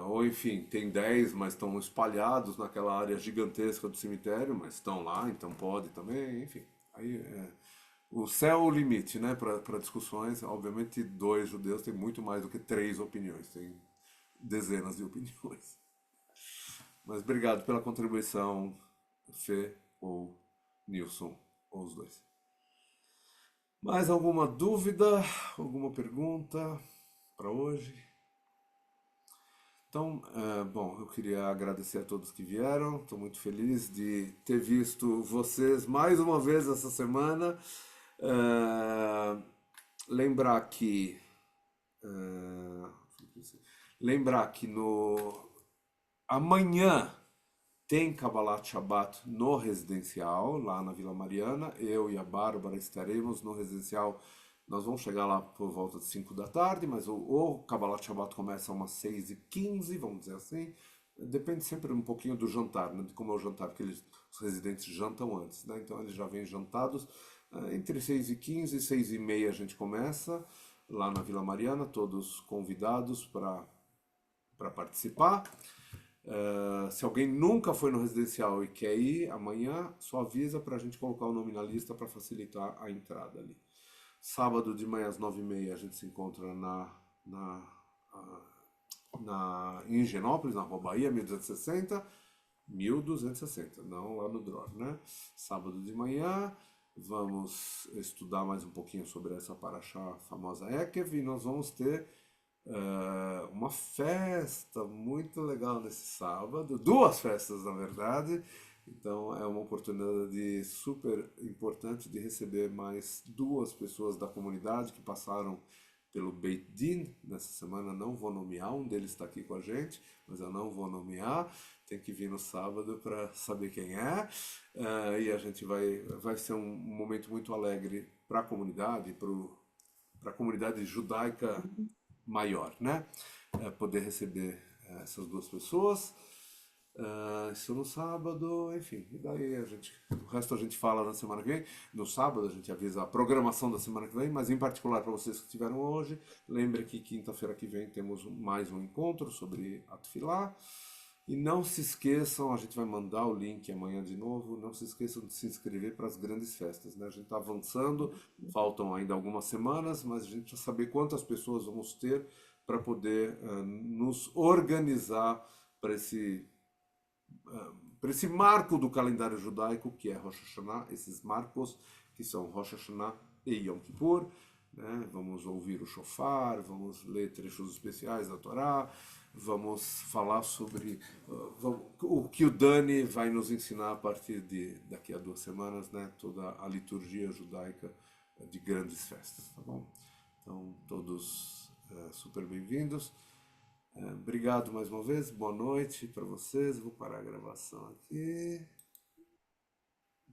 Ou enfim, tem 10, mas estão espalhados naquela área gigantesca do cemitério, mas estão lá, então pode também, enfim. Aí, o céu é o limite, né, para discussões. Obviamente, 2 judeus têm muito mais do que 3 opiniões, tem dezenas de opiniões. Mas obrigado pela contribuição, Fê ou Nilson, ou os dois. Mais alguma dúvida, alguma pergunta para hoje? Então, bom, eu queria agradecer a todos que vieram. Estou muito feliz de ter visto vocês mais uma vez essa semana. Lembrar que eh, lembrar que no amanhã tem Kabbalat Shabbat no residencial, lá na Vila Mariana. Eu e a Bárbara estaremos no residencial. Nós vamos chegar lá por volta de 5 da tarde, mas o Kabbalat Shabbat começa umas 6h15, vamos dizer assim. Depende sempre um pouquinho do jantar, né, de como é o jantar, porque os residentes jantam antes, né? Então eles já vêm jantados. Entre 6h15 e 6h30 a gente começa, lá na Vila Mariana, todos convidados para participar. Se alguém nunca foi no residencial e quer ir amanhã, só avisa para a gente colocar o nome na lista para facilitar a entrada ali. Sábado de manhã às 9h30 a gente se encontra em Higienópolis, na Rua Bahia, 1260. 1260, não lá no Dror, né? Sábado de manhã vamos estudar mais um pouquinho sobre essa paraxá famosa Ekev, e nós vamos ter uma festa muito legal nesse sábado, 2 festas na verdade. Então é uma oportunidade super importante de receber mais 2 pessoas da comunidade que passaram pelo Beit Din nessa semana. Não vou nomear, um deles está aqui com a gente, mas eu não vou nomear. Tem que vir no sábado para saber quem é. E a gente vai ser um momento muito alegre para a comunidade, para a comunidade judaica maior, né? Poder receber essas 2 pessoas. Isso no sábado, enfim, e daí o resto a gente fala na semana que vem. No sábado a gente avisa a programação da semana que vem, mas em particular para vocês que estiveram hoje, lembre que quinta-feira que vem temos mais um encontro sobre a Tefilá. E não se esqueçam, a gente vai mandar o link amanhã de novo, não se esqueçam de se inscrever para as grandes festas, né? A gente está avançando, faltam ainda algumas semanas, mas a gente precisa saber quantas pessoas vamos ter para poder nos organizar para esse marco do calendário judaico, que é Rosh Hashanah, esses marcos que são Rosh Hashanah e Yom Kippur, né? Vamos ouvir o shofar, vamos ler trechos especiais da Torá, vamos falar sobre o que o Dani vai nos ensinar a partir de daqui a 2 semanas, né? Toda a liturgia judaica de grandes festas, tá bom? Então, todos super bem-vindos. Obrigado mais uma vez, boa noite para vocês. Vou parar a gravação aqui.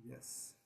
Yes.